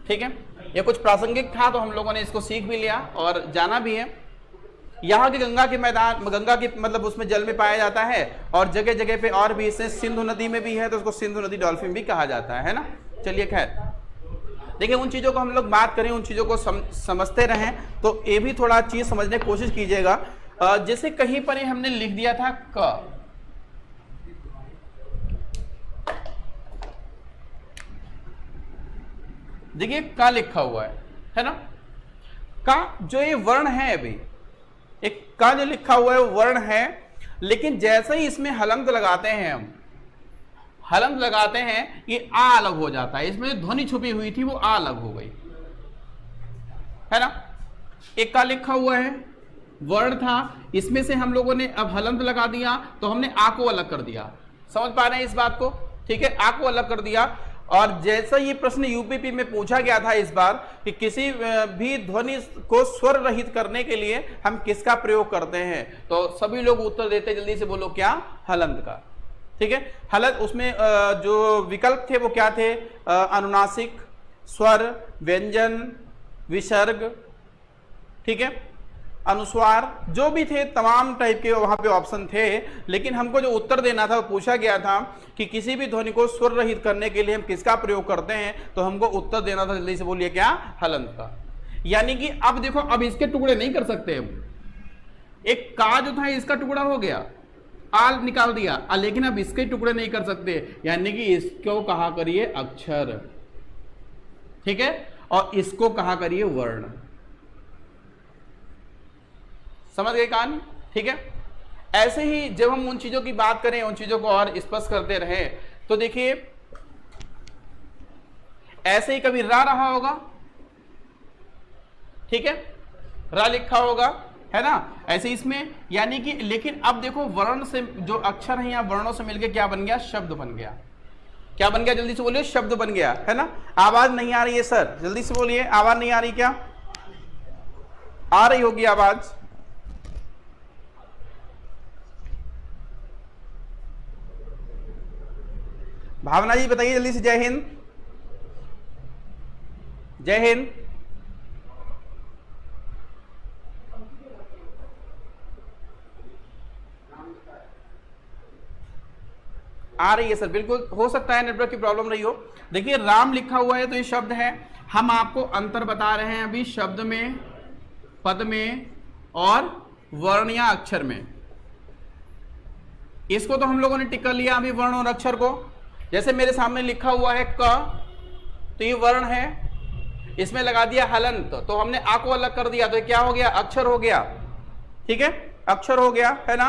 ठीक है, ये कुछ प्रासंगिक था तो हम लोगों ने इसको सीख भी लिया और जाना भी है। यहाँ के गंगा के मैदान, गंगा की मतलब उसमें जल में पाया जाता है और जगह जगह पे और भी, इससे सिंधु नदी में भी है तो उसको सिंधु नदी डॉल्फिन भी कहा जाता है ना। चलिए खैर, देखिए उन चीज़ों को हम लोग बात करें, उन चीज़ों को समझते रहें तो ये भी थोड़ा चीज़ समझने की कोशिश कीजिएगा। जैसे कहीं पर हमने लिख दिया था क, देखिए का लिखा हुआ है ना, का जो ये वर्ण है, अभी एक का जो लिखा हुआ है वो वर्ण है, लेकिन जैसे ही इसमें हलंत लगाते हैं, हम हलंत लगाते हैं ये आ अलग हो जाता है, इसमें जो ध्वनि छुपी हुई थी वो आ अलग हो गई, है ना। एक का लिखा हुआ है वर्ण था, इसमें से हम लोगों ने अब हलंत लगा दिया तो हमने आ को अलग कर दिया। समझ पा रहे हैं इस बात को? ठीक है, आ को अलग कर दिया। और जैसा ये प्रश्न यूपीपी में पूछा गया था इस बार कि किसी भी ध्वनि को स्वर रहित करने के लिए हम किसका प्रयोग करते हैं, तो सभी लोग उत्तर देते, जल्दी से बोलो क्या? हलंत का। ठीक है, हलंत, उसमें जो विकल्प थे वो क्या थे? अनुनासिक, स्वर, व्यंजन, विसर्ग, ठीक है, अनुस्वार, जो भी थे तमाम टाइप के वहां पे ऑप्शन थे। लेकिन हमको जो उत्तर देना था वो पूछा गया था कि किसी भी ध्वनि को स्वर रहित करने के लिए हम किसका प्रयोग करते हैं, तो हमको उत्तर देना था, जल्दी से बोलिए क्या? हलंत का। यानी कि अब देखो, अब इसके टुकड़े नहीं कर सकते हम। एक का जो था इसका टुकड़ा हो गया, आल निकाल दिया, लेकिन अब इसके टुकड़े नहीं कर सकते, यानी कि इसको कहा करिए अक्षर, ठीक है, और इसको कहा करिए वर्ण। समझ गए कहानी? ठीक है, ऐसे ही जब हम उन चीजों की बात करें, उन चीजों को और स्पष्ट करते रहे, तो देखिए ऐसे ही कभी रा रहा होगा, ठीक है, रा लिखा होगा, है ना, ऐसे इसमें, यानी कि, लेकिन अब देखो वर्ण से जो अक्षर है या वर्णों से मिलके क्या बन गया? शब्द बन गया। क्या बन गया? जल्दी से बोलिए, शब्द बन गया, है ना। आवाज नहीं आ रही है सर, जल्दी से बोलिए, आवाज नहीं आ रही क्या? आ रही होगी आवाज? भावना जी बताइए जल्दी से। जय हिंद, जय हिंद। आ रही है सर, बिल्कुल, हो सकता है नेटवर्क की प्रॉब्लम रही हो। देखिए राम लिखा हुआ है तो ये शब्द है, हम आपको अंतर बता रहे हैं अभी शब्द में, पद में और वर्ण या अक्षर में। इसको तो हम लोगों ने टिक कर लिया अभी, वर्ण और अक्षर को। जैसे मेरे सामने लिखा हुआ है क, तो ये वर्ण है, इसमें लगा दिया हलंत, तो हमने आ को अलग कर दिया, तो ये क्या हो गया? अक्षर हो गया। ठीक है, अक्षर हो गया, है ना।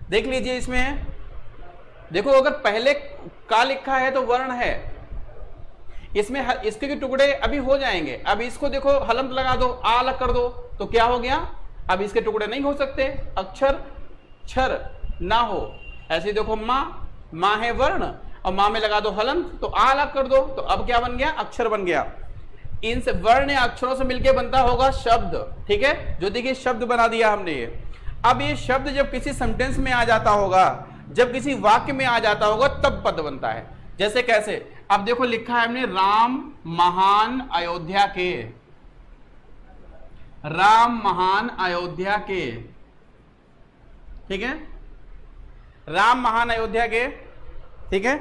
देख लीजिए इसमें, देखो अगर पहले का लिखा है तो वर्ण है, इसमें इसके के टुकड़े अभी हो जाएंगे। अब इसको देखो हलंत लगा दो, आ अलग कर दो, तो क्या हो गया? अब इसके टुकड़े नहीं हो सकते, अक्षर क्षर ना हो। ऐसे देखो माँ है वर्ण, और माँ में लगा दो हलंत, तो आ अलग कर दो, तो अब क्या बन गया? अक्षर बन गया। इनसे वर्ण या अक्षरों से मिलकर बनता होगा शब्द, ठीक है, जो देखिए शब्द बना दिया हमने ये। अब ये शब्द जब किसी सेंटेंस में आ जाता होगा, जब किसी वाक्य में आ जाता होगा, तब पद बनता है। जैसे कैसे? अब देखो लिखा है हमने, राम महान अयोध्या के, राम महान अयोध्या के, ठीक है, राम महान अयोध्या के, ठीक है।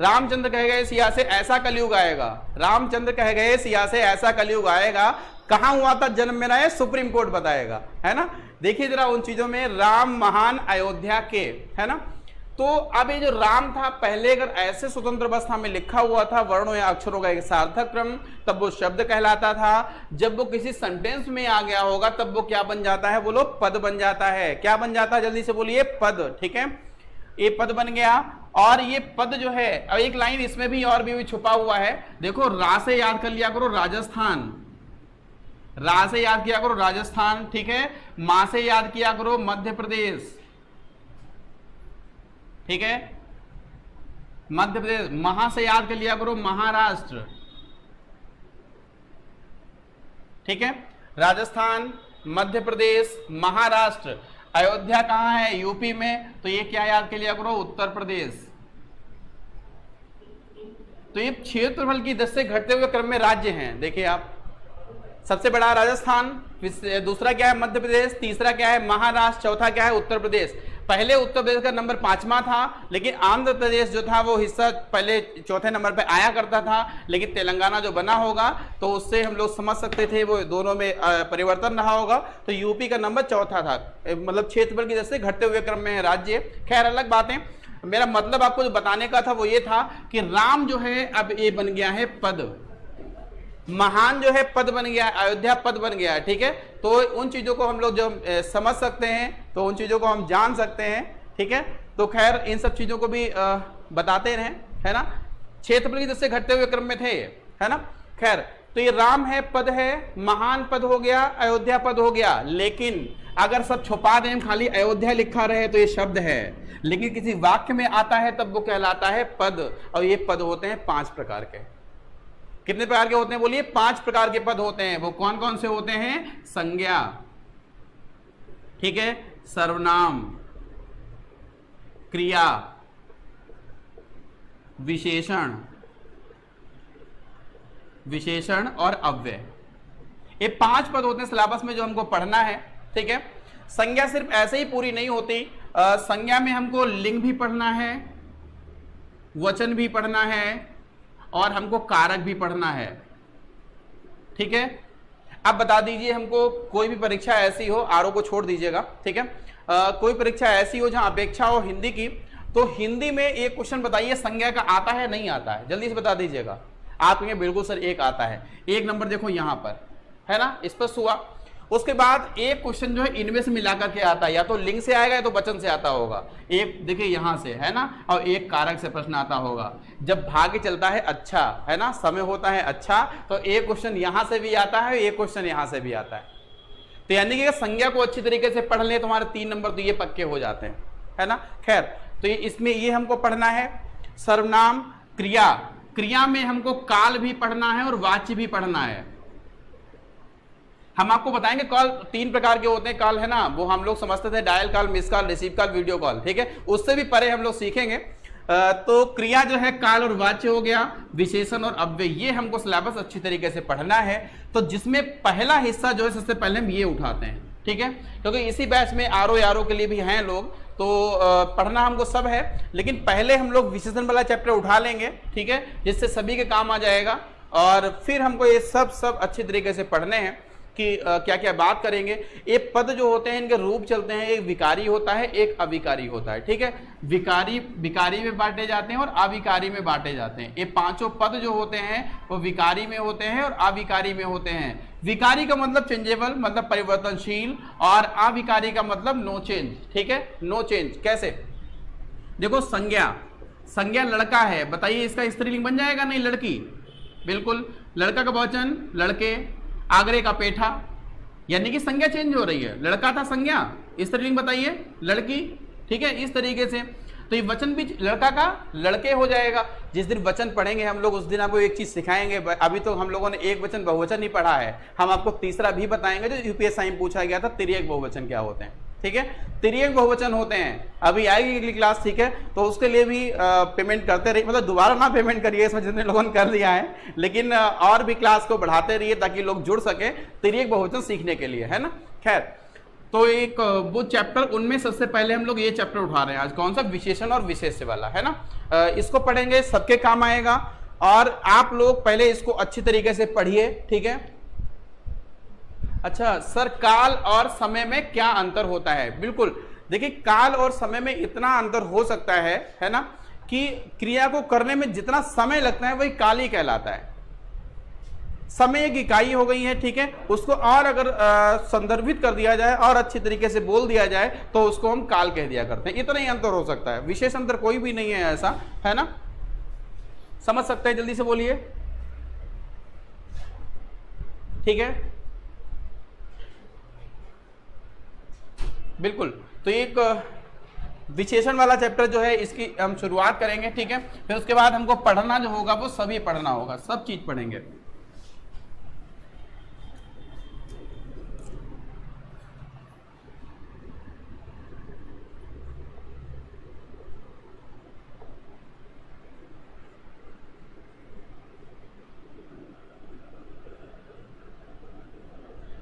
रामचंद्र कह गए सिया से ऐसा कलयुग आएगा, रामचंद्र कह गए सिया से ऐसा कलयुग आएगा, कहां हुआ था जन्म मेरा? है सुप्रीम कोर्ट बताएगा, है ना। देखिए जरा उन चीजों में, राम महान अयोध्या के, है ना। तो अब ये जो राम था, पहले अगर ऐसे स्वतंत्र अवस्था में लिखा हुआ था वर्णों या अक्षरों का एक सार्थक क्रम, तब वो शब्द कहलाता था। जब वो किसी सेंटेंस में आ गया होगा तब वो क्या बन जाता है? बोलो, पद बन जाता है। क्या बन जाता है? जल्दी से बोलिए, पद। ठीक है, ये पद बन गया। और ये पद जो है, अब एक लाइन इसमें भी और भी छुपा हुआ है, देखो, रा से याद कर लिया करो राजस्थान, रा से याद किया करो राजस्थान, ठीक है। मां से याद किया करो मध्य प्रदेश, ठीक है, मध्य प्रदेश, महा से याद कर लिया करो, महाराष्ट्र, ठीक है, राजस्थान, मध्य प्रदेश, महाराष्ट्र। अयोध्या कहां है? यूपी में, तो ये क्या याद कर लिया करो? उत्तर प्रदेश। तो ये क्षेत्रफल की दृष्टि से घटते हुए क्रम में राज्य हैं। देखिए आप, सबसे बड़ा राजस्थान, दूसरा क्या है? मध्य प्रदेश, तीसरा क्या है? महाराष्ट्र, चौथा क्या है? उत्तर प्रदेश। पहले उत्तर प्रदेश का नंबर 5वां था, लेकिन आंध्र प्रदेश जो था वो हिस्सा पहले चौथे नंबर पे आया करता था, लेकिन तेलंगाना जो बना होगा तो उससे हम लोग समझ सकते थे वो दोनों में परिवर्तन रहा होगा। तो यूपी का नंबर चौथा था, मतलब क्षेत्रफल की दृष्टि से घटते हुए क्रम में है राज्य। खैर अलग बातें, मेरा मतलब आपको जो बताने का था वो ये था कि राम जो है अब ये बन गया है पद, महान जो है पद बन गया, अयोध्या पद बन गया है, ठीक है। तो उन चीजों को हम लोग जो समझ सकते हैं, तो उन चीजों को हम जान सकते हैं, ठीक है। तो खैर इन सब चीजों को भी बताते रहे, है ना। क्षेत्रफल की दृष्टि से घटते हुए क्रम में थे, है ना। खैर तो ये राम है पद है, महान पद हो गया, अयोध्या पद हो गया। लेकिन अगर सब छुपा दें, खाली अयोध्या लिखा रहे तो ये शब्द है, लेकिन किसी वाक्य में आता है तब वो कहलाता है पद। और ये पद होते हैं 5 प्रकार के। कितने प्रकार के होते हैं बोलिए? 5 प्रकार के पद होते हैं। वो कौन कौन से होते हैं? संज्ञा, ठीक है, सर्वनाम, क्रिया, विशेषण, विशेषण और अव्यय। ये 5 पद होते हैं सिलेबस में जो हमको पढ़ना है, ठीक है। संज्ञा सिर्फ ऐसे ही पूरी नहीं होती, संज्ञा में हमको लिंग भी पढ़ना है, वचन भी पढ़ना है और हमको कारक भी पढ़ना है, ठीक है। अब बता दीजिए हमको कोई भी परीक्षा ऐसी हो, आरओ को छोड़ दीजिएगा, ठीक है। कोई परीक्षा ऐसी हो जहां अपेक्षा हो हिंदी की, तो हिंदी में एक क्वेश्चन बताइए संज्ञा का आता है नहीं आता है, जल्दी से बता दीजिएगा। आप कहेंगे बिल्कुल सर एक आता है। एक नंबर देखो यहां पर, है ना, स्पष्ट हुआ। उसके बाद एक क्वेश्चन जो है इनमें से मिलाकर के आता है, या तो लिंग से आएगा या तो वचन से आता होगा। एक देखिए यहां से, है ना, और एक कारक से प्रश्न आता होगा। जब भाग्य चलता है अच्छा, है ना, समय होता है अच्छा, तो एक क्वेश्चन यहां से भी आता है, एक क्वेश्चन यहां से भी आता है। तो यानी कि संज्ञा को अच्छी तरीके से पढ़ ले तुम्हारे 3 नंबर तो ये पक्के हो जाते हैं, है ना। खैर तो इसमें ये हमको पढ़ना है। सर्वनाम, क्रिया, क्रिया में हमको काल भी पढ़ना है और वाच्य भी पढ़ना है। हम आपको बताएंगे कॉल 3 प्रकार के होते हैं कॉल, है ना, वो हम लोग समझते थे, dial call, miss call, receive call, video call, ठीक है। उससे भी परे हम लोग सीखेंगे। तो क्रिया जो है काल और वाच्य हो गया, विशेषण और अव्यय, ये हमको सिलेबस अच्छी तरीके से पढ़ना है। तो जिसमें पहला हिस्सा जो है सबसे पहले हम ये उठाते हैं, ठीक है, क्योंकि इसी बैच में आरओ के लिए भी हैं लोग, तो पढ़ना हमको सब है। लेकिन पहले हम लोग विशेषण वाला चैप्टर उठा लेंगे, ठीक है, जिससे सभी के काम आ जाएगा। और फिर हमको ये सब अच्छी तरीके से पढ़ने हैं कि क्या क्या बात करेंगे। ये पद जो होते हैं इनके रूप चलते हैं, एक विकारी होता है, एक अविकारी होता है, ठीक है। विकारी में बांटे जाते हैं और अविकारी में बांटे जाते हैं। ये 5 पद जो होते हैं वो विकारी में होते हैं और अविकारी में होते हैं। विकारी का मतलब चेंजेबल, मतलब परिवर्तनशील, और अविकारी का मतलब नो चेंज, ठीक है, नो चेंज। कैसे? देखो संज्ञा, संज्ञा लड़का है, बताइए इसका स्त्रीलिंग बन जाएगा? नहीं, लड़की, बिल्कुल। लड़का का बहुवचन लड़के, आगरे का पेठा, यानी कि संज्ञा चेंज हो रही है। लड़का था संज्ञा, स्त्रीलिंग बताइए लड़की, ठीक है, इस तरीके से। तो ये वचन भी लड़का का लड़के हो जाएगा। जिस दिन वचन पढ़ेंगे हम लोग उस दिन आपको एक चीज सिखाएंगे। अभी तो हम लोगों ने एक वचन बहुवचन ही पढ़ा है, हम आपको तीसरा भी बताएंगे जो यूपीएससी में पूछा गया था, तिर्यक बहुवचन क्या होते हैं, ठीक है। तिर्यक बहुवचन होते हैं, अभी आएगी अगली क्लास, ठीक है। तो उसके लिए भी पेमेंट करते रहिए, मतलब दोबारा ना पेमेंट करिए, इसमें जितने लोगों ने कर दिया है, लेकिन और भी क्लास को बढ़ाते रहिए ताकि लोग जुड़ सके तिर्यक बहुवचन सीखने के लिए, है ना। खैर तो एक वो चैप्टर, उनमें सबसे पहले हम लोग ये चैप्टर उठा रहे हैं आज, कौन सा? विशेषण और विशेष्य वाला, है ना। इसको पढ़ेंगे, सबके काम आएगा। और आप लोग पहले इसको अच्छी तरीके से पढ़िए, ठीक है। अच्छा सर, काल और समय में क्या अंतर होता है? बिल्कुल, देखिए काल और समय में इतना अंतर हो सकता है ना, कि क्रिया को करने में जितना समय लगता है वही काल ही कहलाता है। समय एक इकाई हो गई है, ठीक है। उसको और अगर संदर्भित कर दिया जाए और अच्छी तरीके से बोल दिया जाए तो उसको हम काल कह दिया करते हैं। इतना ही अंतर हो सकता है, विशेष अंतर कोई भी नहीं है ऐसा, है ना। समझ सकते हैं? जल्दी से बोलिए, ठीक है, बिल्कुल। तो एक विशेषण वाला चैप्टर जो है इसकी हम शुरुआत करेंगे, ठीक है। फिर उसके बाद हमको पढ़ना जो होगा वो सभी पढ़ना होगा, सब चीज पढ़ेंगे।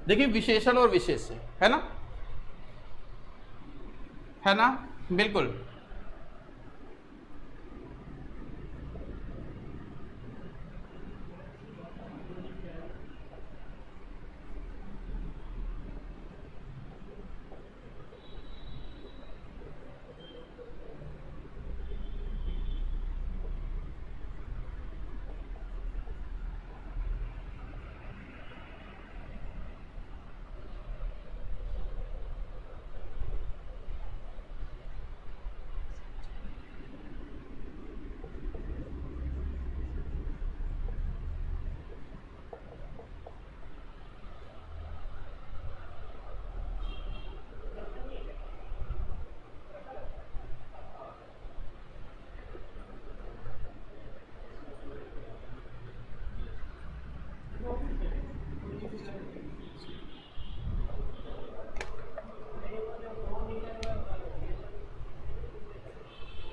देखिए विशेषण और विशेष्य, है ना, है ना, बिल्कुल।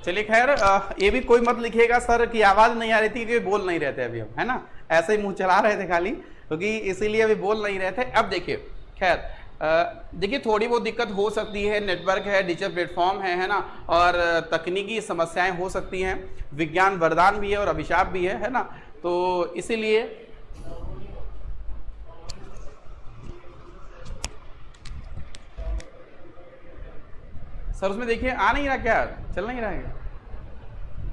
चलिए खैर, ये भी कोई मत लिखिएगा सर कि आवाज नहीं आ रही थी क्योंकि बोल नहीं रहे थे अभी हम, है ना, ऐसे ही मुंह चला रहे थे खाली, क्योंकि इसीलिए अभी बोल नहीं रहे थे। अब देखिए खैर, देखिए थोड़ी बहुत दिक्कत हो सकती है, नेटवर्क है, डिजिटल प्लेटफॉर्म है ना, और तकनीकी समस्याएं हो सकती हैं, विज्ञान वरदान भी है और अभिशाप भी है ना, तो इसीलिए सर उसमें देखिए आ नहीं रहा, क्या चल नहीं रहा है,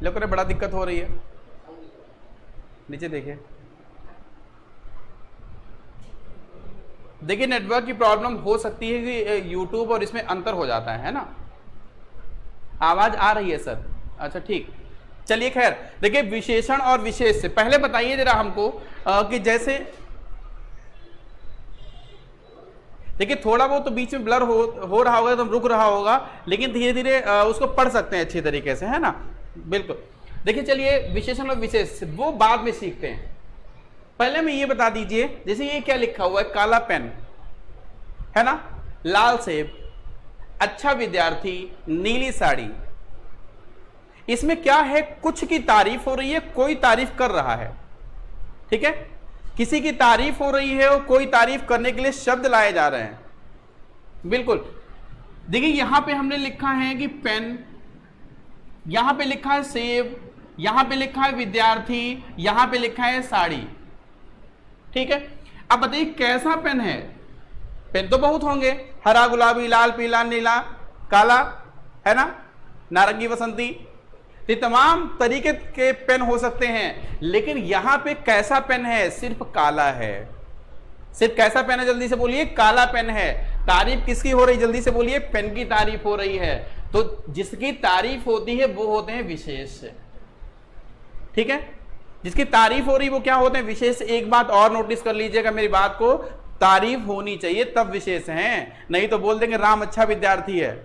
लोग करे बड़ा दिक्कत हो रही है, नीचे देखिए, देखिए नेटवर्क की प्रॉब्लम हो सकती है कि यूट्यूब और इसमें अंतर हो जाता है ना। आवाज आ रही है सर, अच्छा ठीक, चलिए खैर। देखिए विशेषण और विशेष से पहले बताइए जरा हमको कि जैसे देखिए थोड़ा बहुत तो बीच में ब्लर हो रहा होगा, तो रुक रहा होगा, लेकिन धीरे धीरे उसको पढ़ सकते हैं अच्छी तरीके से, है ना, बिल्कुल। देखिए चलिए विशेषण और विशेष वो बाद में सीखते हैं, पहले में ये बता दीजिए, जैसे ये क्या लिखा हुआ है, काला पेन, है ना, लाल सेब, अच्छा विद्यार्थी, नीली साड़ी, इसमें क्या है, कुछ की तारीफ हो रही है, कोई तारीफ कर रहा है, ठीक है, किसी की तारीफ हो रही है और कोई तारीफ करने के लिए शब्द लाए जा रहे हैं, बिल्कुल। देखिए यहां पे हमने लिखा है कि पेन, यहां पे लिखा है सेब, यहां पे लिखा है विद्यार्थी, यहां पे लिखा है साड़ी, ठीक है। अब बताइए कैसा पेन है, पेन तो बहुत होंगे, हरा, गुलाबी, लाल, पीला, नीला, काला, है ना, नारंगी, बसंती, ये तमाम तरीके के पेन हो सकते हैं, लेकिन यहां पे कैसा पेन है, सिर्फ काला है, सिर्फ कैसा पेन है, जल्दी से बोलिए, काला पेन है। तारीफ किसकी हो रही, जल्दी से बोलिए, पेन की तारीफ हो रही है, तो जिसकी तारीफ होती है वो होते हैं विशेष, ठीक है, जिसकी तारीफ हो रही वो क्या होते हैं, विशेष। एक बात और नोटिस कर लीजिएगा मेरी बात को, तारीफ होनी चाहिए तब विशेष हैं, नहीं तो बोल देंगे राम अच्छा विद्यार्थी है,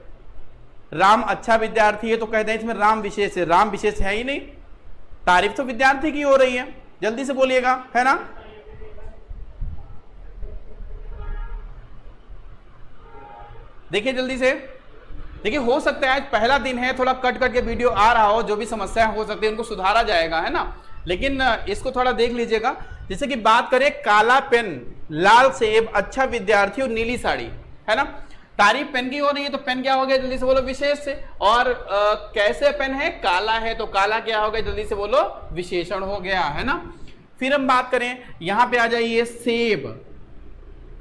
राम अच्छा विद्यार्थी है तो कह दें इसमें राम विशेष है, राम विशेष है ही नहीं, तारीफ तो विद्यार्थी की हो रही है, जल्दी से बोलिएगा, है ना। देखिए जल्दी से, देखिए हो सकता है आज पहला दिन है, थोड़ा कट कट के वीडियो आ रहा हो, जो भी समस्या हो सकती है उनको सुधारा जाएगा, है ना, लेकिन इसको थोड़ा देख लीजिएगा। जैसे कि बात करें काला पेन, लाल सेब, अच्छा विद्यार्थी और नीली साड़ी, है ना, तारीफ पेन की हो रही है तो पेन क्या हो गया, जल्दी से बोलो, विशेष से। और कैसे पेन है, काला है तो काला क्या हो गया, जल्दी से बोलो, विशेषण हो गया, है ना। फिर हम बात करें, यहां पे आ जाइए, सेब,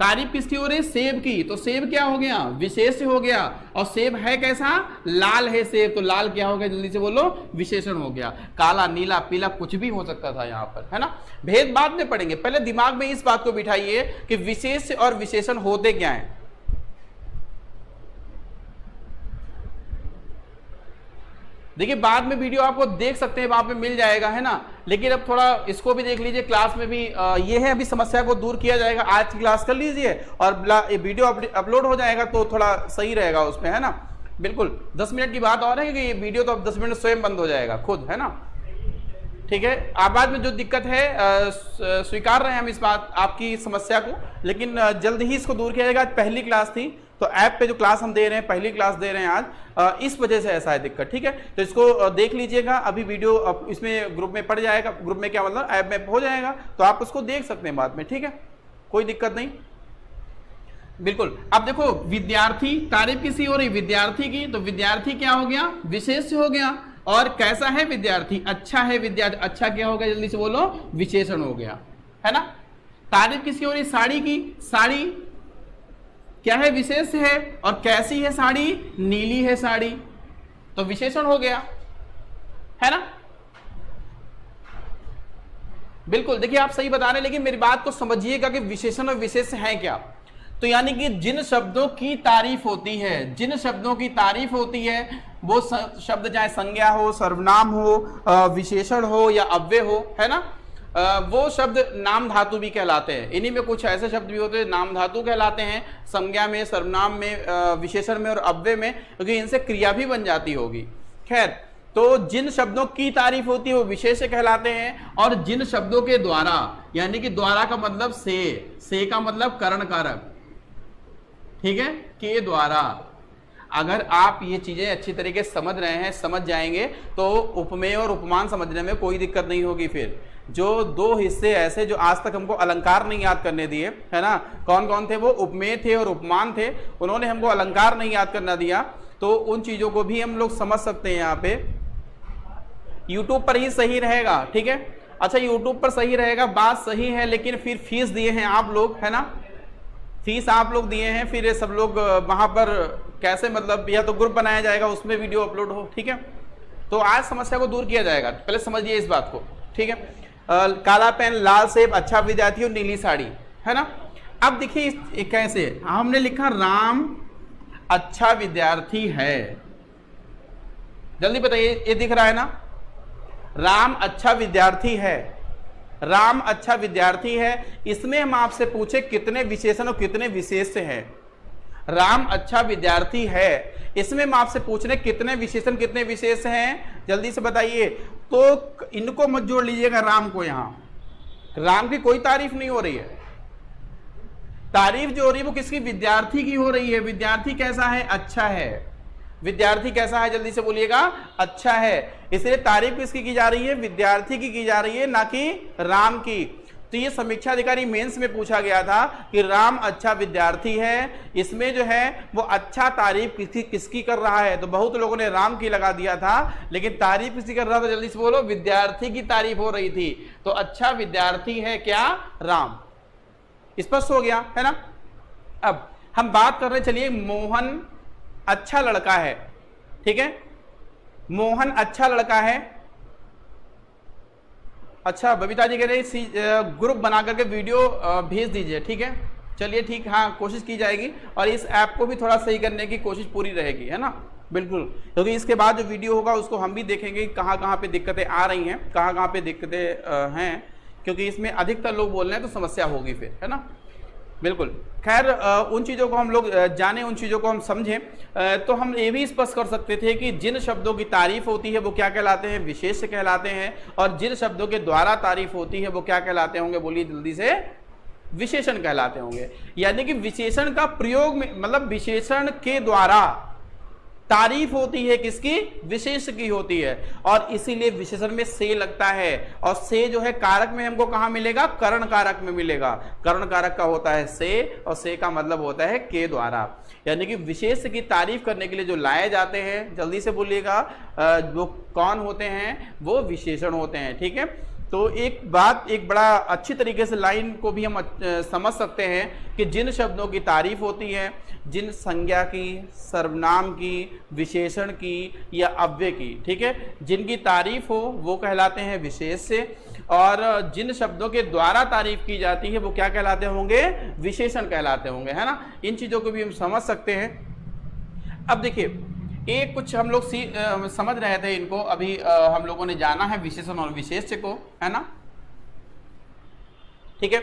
तारीफ किसकी हो रही है, सेब की, तो सेब क्या हो गया, विशेष हो गया, और सेब है कैसा, लाल है सेब, तो लाल क्या हो गया, जल्दी से बोलो, विशेषण हो गया। काला, नीला, पीला कुछ भी हो सकता था यहाँ पर, है ना, भेद बाद में पढ़ेंगे, पहले दिमाग में इस बात को बिठाइए कि विशेष और विशेषण होते क्या है। देखिए बाद में वीडियो आपको देख सकते हैं, वहां पे मिल जाएगा, है ना, लेकिन अब थोड़ा इसको भी देख लीजिए, क्लास में भी ये है, अभी समस्या को दूर किया जाएगा, आज की क्लास कर लीजिए और वीडियो अपलोड हो जाएगा तो थोड़ा सही रहेगा उसमें, है ना। बिल्कुल 10 मिनट की बात और है कि ये वीडियो तो अब 10 मिनट स्वयं बंद हो जाएगा खुद, है ना। ठीक है, आवाज में जो दिक्कत है स्वीकार रहे हैं हम इस बात आपकी समस्या को, लेकिन जल्द ही इसको दूर किया जाएगा। आज पहली क्लास थी तो ऐप पे जो क्लास हम दे रहे हैं, पहली क्लास दे रहे हैं आज, इस वजह से ऐसा है दिक्कत। ठीक है, तो इसको देख लीजिएगा, अभी वीडियो इसमें ग्रुप में पड़ जाएगा, ग्रुप में क्या मतलब ऐप में हो जाएगा, तो आप उसको देख सकते हैं बाद में। ठीक है, कोई दिक्कत नहीं, बिल्कुल। अब देखो विद्यार्थी, तारीफ किसी हो रही विद्यार्थी की, तो विद्यार्थी क्या हो गया, विशेष हो गया। और कैसा है विद्यार्थी, अच्छा है विद्यार्थी, अच्छा क्या हो गया, जल्दी से बोलो, विशेषण हो गया, है ना। तारीफ किसी हो रही साड़ी की, साड़ी क्या है, विशेष है। और कैसी है साड़ी, नीली है साड़ी, तो विशेषण हो गया, है ना। बिल्कुल, देखिए आप सही बता रहे हैं, लेकिन मेरी बात को समझिएगा कि विशेषण और विशेष है क्या। तो यानी कि जिन शब्दों की तारीफ होती है, जिन शब्दों की तारीफ होती है, वो शब्द चाहे संज्ञा हो, सर्वनाम हो, विशेषण हो या अव्यय हो, है ना, वो शब्द नाम धातु भी कहलाते हैं। इन्हीं में कुछ ऐसे शब्द भी होते हैं नाम धातु कहलाते हैं, संज्ञा में, सर्वनाम में, विशेषण में और अव्यय में, क्योंकि इनसे क्रिया भी बन जाती होगी। खैर, तो जिन शब्दों की तारीफ होती है वो विशेष कहलाते हैं, और जिन शब्दों के द्वारा, यानी कि द्वारा का मतलब से का मतलब करण कारक, ठीक है, के द्वारा। अगर आप ये चीजें अच्छी तरीके से समझ रहे हैं, समझ जाएंगे, तो उपमेय और उपमान समझने में कोई दिक्कत नहीं होगी। फिर जो दो हिस्से ऐसे जो आज तक हमको अलंकार नहीं याद करने दिए, है ना, कौन कौन थे वो, उपमेय थे और उपमान थे, उन्होंने हमको अलंकार नहीं याद करना दिया, तो उन चीजों को भी हम लोग समझ सकते हैं। यहाँ पे यूट्यूब पर ही सही रहेगा, ठीक है। अच्छा, यूट्यूब पर सही रहेगा, बात सही है, लेकिन फिर फीस दिए हैं आप लोग, है ना, फीस आप लोग दिए हैं, फिर सब लोग वहां पर कैसे, मतलब या तो ग्रुप बनाया जाएगा, उसमें वीडियो अपलोड हो, ठीक है। तो आज समस्या को दूर किया जाएगा, पहले समझिए इस बात को, ठीक है। काला पेन, लाल सेब, अच्छा विद्यार्थी और नीली साड़ी, है ना। अब देखिए कैसे हमने लिखा, राम अच्छा विद्यार्थी है, जल्दी बताइए, ये दिख रहा है ना, राम अच्छा विद्यार्थी है, राम अच्छा विद्यार्थी है। इसमें हम आपसे पूछे कितने विशेषण और कितने विशेष हैं। राम अच्छा विद्यार्थी है, इसमें हम आपसे पूछ रहे कितने विशेषण कितने विशेष हैं, जल्दी से बताइए। तो इनको मत जोड़ लीजिएगा राम को, यहां राम की कोई तारीफ नहीं हो रही है, तारीफ जो हो रही है वो किसकी, विद्यार्थी की हो रही है। विद्यार्थी कैसा है, अच्छा है। विद्यार्थी कैसा है, जल्दी से बोलिएगा, अच्छा है। इसलिए तारीफ किसकी की जा रही है, विद्यार्थी की जा रही है, ना कि राम की। तो ये समीक्षा अधिकारी मेंस में पूछा गया था कि राम अच्छा विद्यार्थी है, इसमें जो है वो अच्छा तारीफ किसकी कर रहा है, तो बहुत लोगों ने राम की लगा दिया था, लेकिन तारीफ किसकी कर रहा था, जल्दी से बोलो, विद्यार्थी की तारीफ हो रही थी। तो अच्छा विद्यार्थी है क्या, राम। स्पष्ट हो गया, है ना। अब हम बात कर रहे, चलिए, मोहन अच्छा लड़का है, ठीक है, मोहन अच्छा लड़का है। अच्छा, बबीता जी कह रहे ग्रुप बना करके वीडियो भेज दीजिए, ठीक है, चलिए ठीक, हाँ कोशिश की जाएगी, और इस ऐप को भी थोड़ा सही करने की कोशिश पूरी रहेगी, है ना, बिल्कुल। क्योंकि इसके बाद जो वीडियो होगा उसको हम भी देखेंगे कहाँ कहाँ पे दिक्कतें आ रही हैं, कहाँ कहाँ पे दिक्कतें हैं, क्योंकि इसमें अधिकतर लोग बोल रहे हैं तो समस्या होगी फिर, है ना, बिल्कुल। खैर, उन चीज़ों को हम लोग जाने, उन चीज़ों को हम समझें, तो हम ये भी स्पष्ट कर सकते थे कि जिन शब्दों की तारीफ होती है वो क्या कहलाते हैं, विशेष कहलाते हैं, और जिन शब्दों के द्वारा तारीफ होती है वो क्या कहलाते होंगे, बोलिए जल्दी से, विशेषण कहलाते होंगे। यानी कि विशेषण का प्रयोग में, मतलब विशेषण के द्वारा तारीफ होती है किसकी, विशेष की होती है, और इसीलिए विशेषण में से लगता है, और से जो है कारक में हमको कहाँ मिलेगा, करण कारक में मिलेगा। करण कारक का होता है से, और से का मतलब होता है के द्वारा। यानी कि विशेष की तारीफ करने के लिए जो लाए जाते हैं, जल्दी से बोलिएगा, वो कौन होते हैं, वो विशेषण होते हैं, ठीक है। तो एक बात, एक बड़ा अच्छी तरीके से लाइन को भी हम समझ सकते हैं कि जिन शब्दों की तारीफ होती है, जिन संज्ञा की, सर्वनाम की, विशेषण की या अव्यय की, ठीक है, जिनकी तारीफ हो वो कहलाते हैं विशेष से, और जिन शब्दों के द्वारा तारीफ की जाती है वो क्या कहलाते होंगे, विशेषण कहलाते होंगे, है ना। इन चीज़ों को भी हम समझ सकते हैं। अब देखिए, एक कुछ हम लोग समझ रहे थे इनको, अभी हम लोगों ने जाना है विशेषण और विशेष्य को, है ना, ठीक है।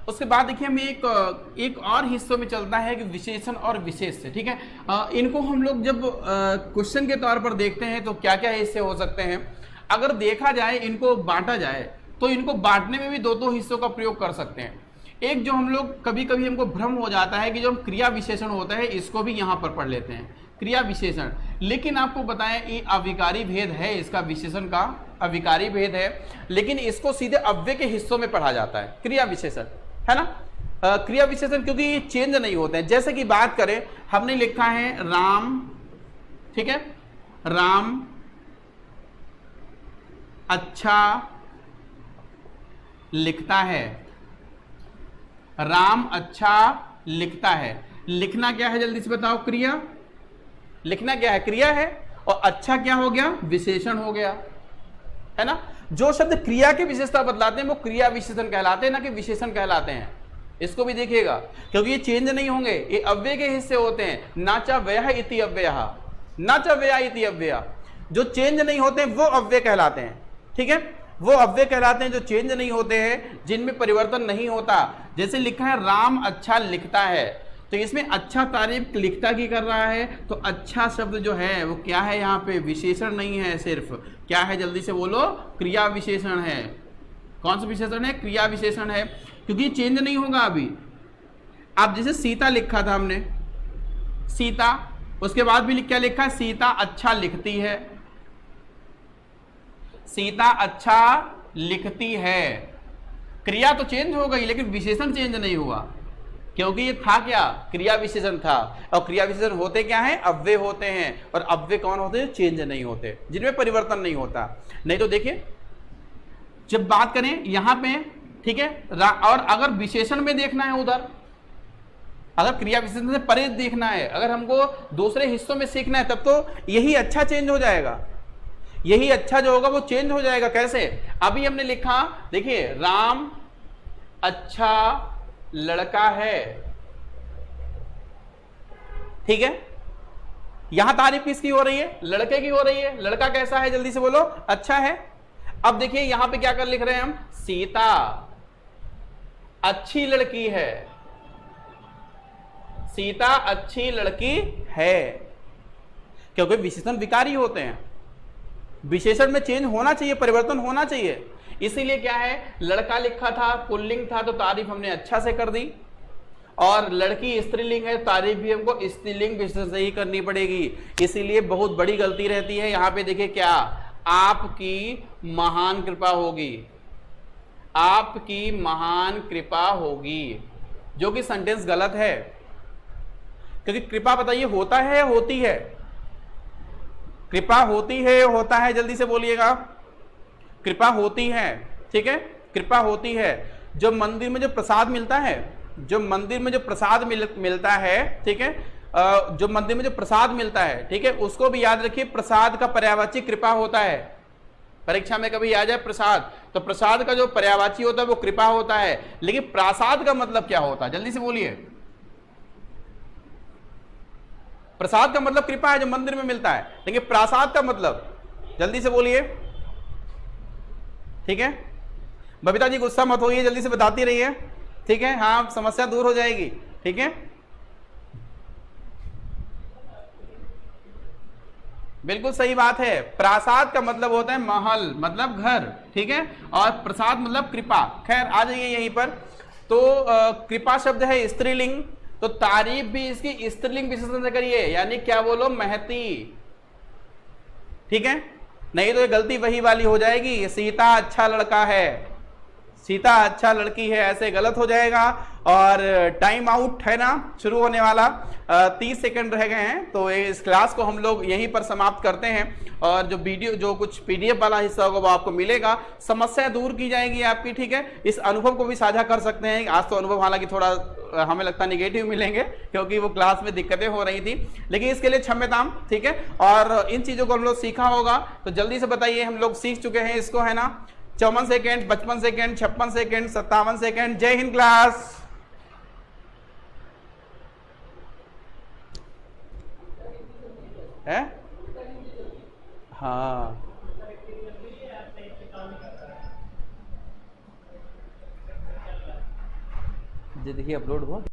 उसके बाद देखिए हमें एक और हिस्सों में चलता है कि विशेषण और विशेष से, ठीक है। इनको हम लोग जब क्वेश्चन के तौर पर देखते हैं तो क्या क्या हिस्से हो सकते हैं। अगर देखा जाए, इनको बांटा जाए, तो इनको बांटने में भी दो हिस्सों का प्रयोग कर सकते हैं। एक जो हम लोग कभी कभी हमको भ्रम हो जाता है कि जो क्रिया विशेषण होता है इसको भी यहाँ पर पढ़ लेते हैं, क्रिया विशेषण। लेकिन आपको बताएं ये अविकारी भेद है, इसका विशेषण का अविकारी भेद है, लेकिन इसको सीधे अव्यय के हिस्सों में पढ़ा जाता है, क्रिया विशेषण, है ना। क्रिया विशेषण क्योंकि ये चेंज नहीं होते हैं। जैसे कि बात करें, हमने लिखा है राम, ठीक है, राम अच्छा लिखता है, राम अच्छा लिखता है। लिखना क्या है जल्दी से बताओ? क्रिया। लिखना क्या है? क्रिया है। और अच्छा क्या हो गया? विशेषण हो गया, है ना। जो शब्द क्रिया की विशेषता बतलाते हैं वो क्रिया विशेषण कहलाते हैं, ना कि विशेषण कहलाते हैं। इसको भी देखिएगा, क्योंकि ये चेंज नहीं होंगे, ये अव्यय के हिस्से होते हैं। नाचा व्यय इति अव्ययः, नाचा व्यय इति अव्यय। जो चेंज नहीं होते हैं वो अव्यय कहलाते हैं, ठीक है। वो अव्यय कहलाते हैं जो चेंज नहीं होते हैं, जिनमें परिवर्तन नहीं होता। जैसे लिखा है राम अच्छा लिखता है, तो इसमें अच्छा तारीफ लिखता की कर रहा है, तो अच्छा शब्द जो है वो क्या है? यहाँ पे विशेषण नहीं है, सिर्फ क्या है? जल्दी से बोलो, क्रिया विशेषण है। कौन सा विशेषण है? क्रिया विशेषण है, क्योंकि चेंज नहीं होगा अभी। अब जैसे सीता लिखा था हमने, सीता, उसके बाद भी क्या लिखा है? सीता अच्छा लिखती है, सीता अच्छा लिखती है। क्रिया तो चेंज हो गई, लेकिन विशेषण चेंज नहीं हुआ, क्योंकि ये था क्या? क्रिया विशेषण था। और क्रिया विशेषण होते क्या है? अव्यय होते हैं। और अव्यय कौन होते हैं? चेंज नहीं होते, जिनमें परिवर्तन नहीं होता। नहीं तो देखिए, जब बात करें यहां पे, ठीक है, और अगर विशेषण में देखना है, उधर अगर क्रिया विशेषण से परे देखना है, अगर हमको दूसरे हिस्सों में सीखना है, तब तो यही अच्छा चेंज हो जाएगा। यही अच्छा जो होगा वो चेंज हो जाएगा। कैसे? अभी हमने लिखा, देखिए, राम अच्छा लड़का है, ठीक है। यहां तारीफ किसकी हो रही है? लड़के की हो रही है। लड़का कैसा है? जल्दी से बोलो, अच्छा है। अब देखिए यहां पे क्या कर लिख रहे हैं हम? सीता अच्छी लड़की है, सीता अच्छी लड़की है, क्योंकि विशेषण विकारी होते हैं। विशेषण में चेंज होना चाहिए, परिवर्तन होना चाहिए। इसीलिए क्या है, लड़का लिखा था, पुल्लिंग था, तो तारीफ हमने अच्छा से कर दी। और लड़की स्त्रीलिंग है, तारीफ भी हमको स्त्रीलिंग विशेषण से ही करनी पड़ेगी। इसीलिए बहुत बड़ी गलती रहती है। यहां पे देखिए क्या, आपकी महान कृपा होगी, आपकी महान कृपा होगी, जो कि सेंटेंस गलत है। क्योंकि कृपा बताइए होता है, होती है? कृपा होती है, होता है? जल्दी से बोलिएगा। कृपा होती है, ठीक है, कृपा होती है। जो मंदिर में जो प्रसाद मिलता है, जो मंदिर में जो प्रसाद मिलता है, ठीक है, जो मंदिर में जो प्रसाद मिलता है, ठीक है, उसको भी याद रखिए, प्रसाद का पर्यायवाची कृपा होता है। परीक्षा में कभी आ जाए प्रसाद, तो प्रसाद का जो पर्यायवाची होता है वो कृपा होता है। लेकिन प्रासाद का मतलब क्या होता है? जल्दी से बोलिए। प्रसाद का मतलब कृपा है, जो मंदिर में मिलता है, लेकिन प्रासाद का मतलब, जल्दी से बोलिए, ठीक है। बबीता जी गुस्सा मत होइए, जल्दी से बताती रहिए, ठीक है। हाँ, समस्या दूर हो जाएगी, ठीक है। बिल्कुल सही बात है। प्रासाद का मतलब होता है महल, मतलब घर, ठीक है, और प्रसाद मतलब कृपा। खैर आ जाइए यहीं पर। तो कृपा शब्द है स्त्रीलिंग, तो तारीफ भी इसकी स्त्रीलिंग विशेषण से करिए, यानी क्या बोलो? महती, ठीक है। नहीं तो ये गलती वही वाली हो जाएगी, सीता अच्छा लड़का है, सीता अच्छा लड़की है, ऐसे गलत हो जाएगा। और टाइम आउट है ना, शुरू होने वाला, 30 सेकंड रह गए हैं। तो इस क्लास को हम लोग यहीं पर समाप्त करते हैं। और जो वीडियो, जो कुछ पीडीएफ वाला हिस्सा होगा वो आपको मिलेगा, समस्या दूर की जाएगी आपकी, ठीक है। इस अनुभव को भी साझा कर सकते हैं। आज तो अनुभव हालांकि थोड़ा हमें लगता है निगेटिव मिलेंगे, क्योंकि वो क्लास में दिक्कतें हो रही थी, लेकिन इसके लिए क्षम्यताम, ठीक है। और इन चीज़ों को हम लोग सीखा होगा, तो जल्दी से बताइए, हम लोग सीख चुके हैं इसको, है ना। 54 सेकेंड, 55 सेकेंड, 56 सेकेंड, 57 सेकेंड। जय हिंद क्लास। है? हाँ, देखिए अपलोड हुआ।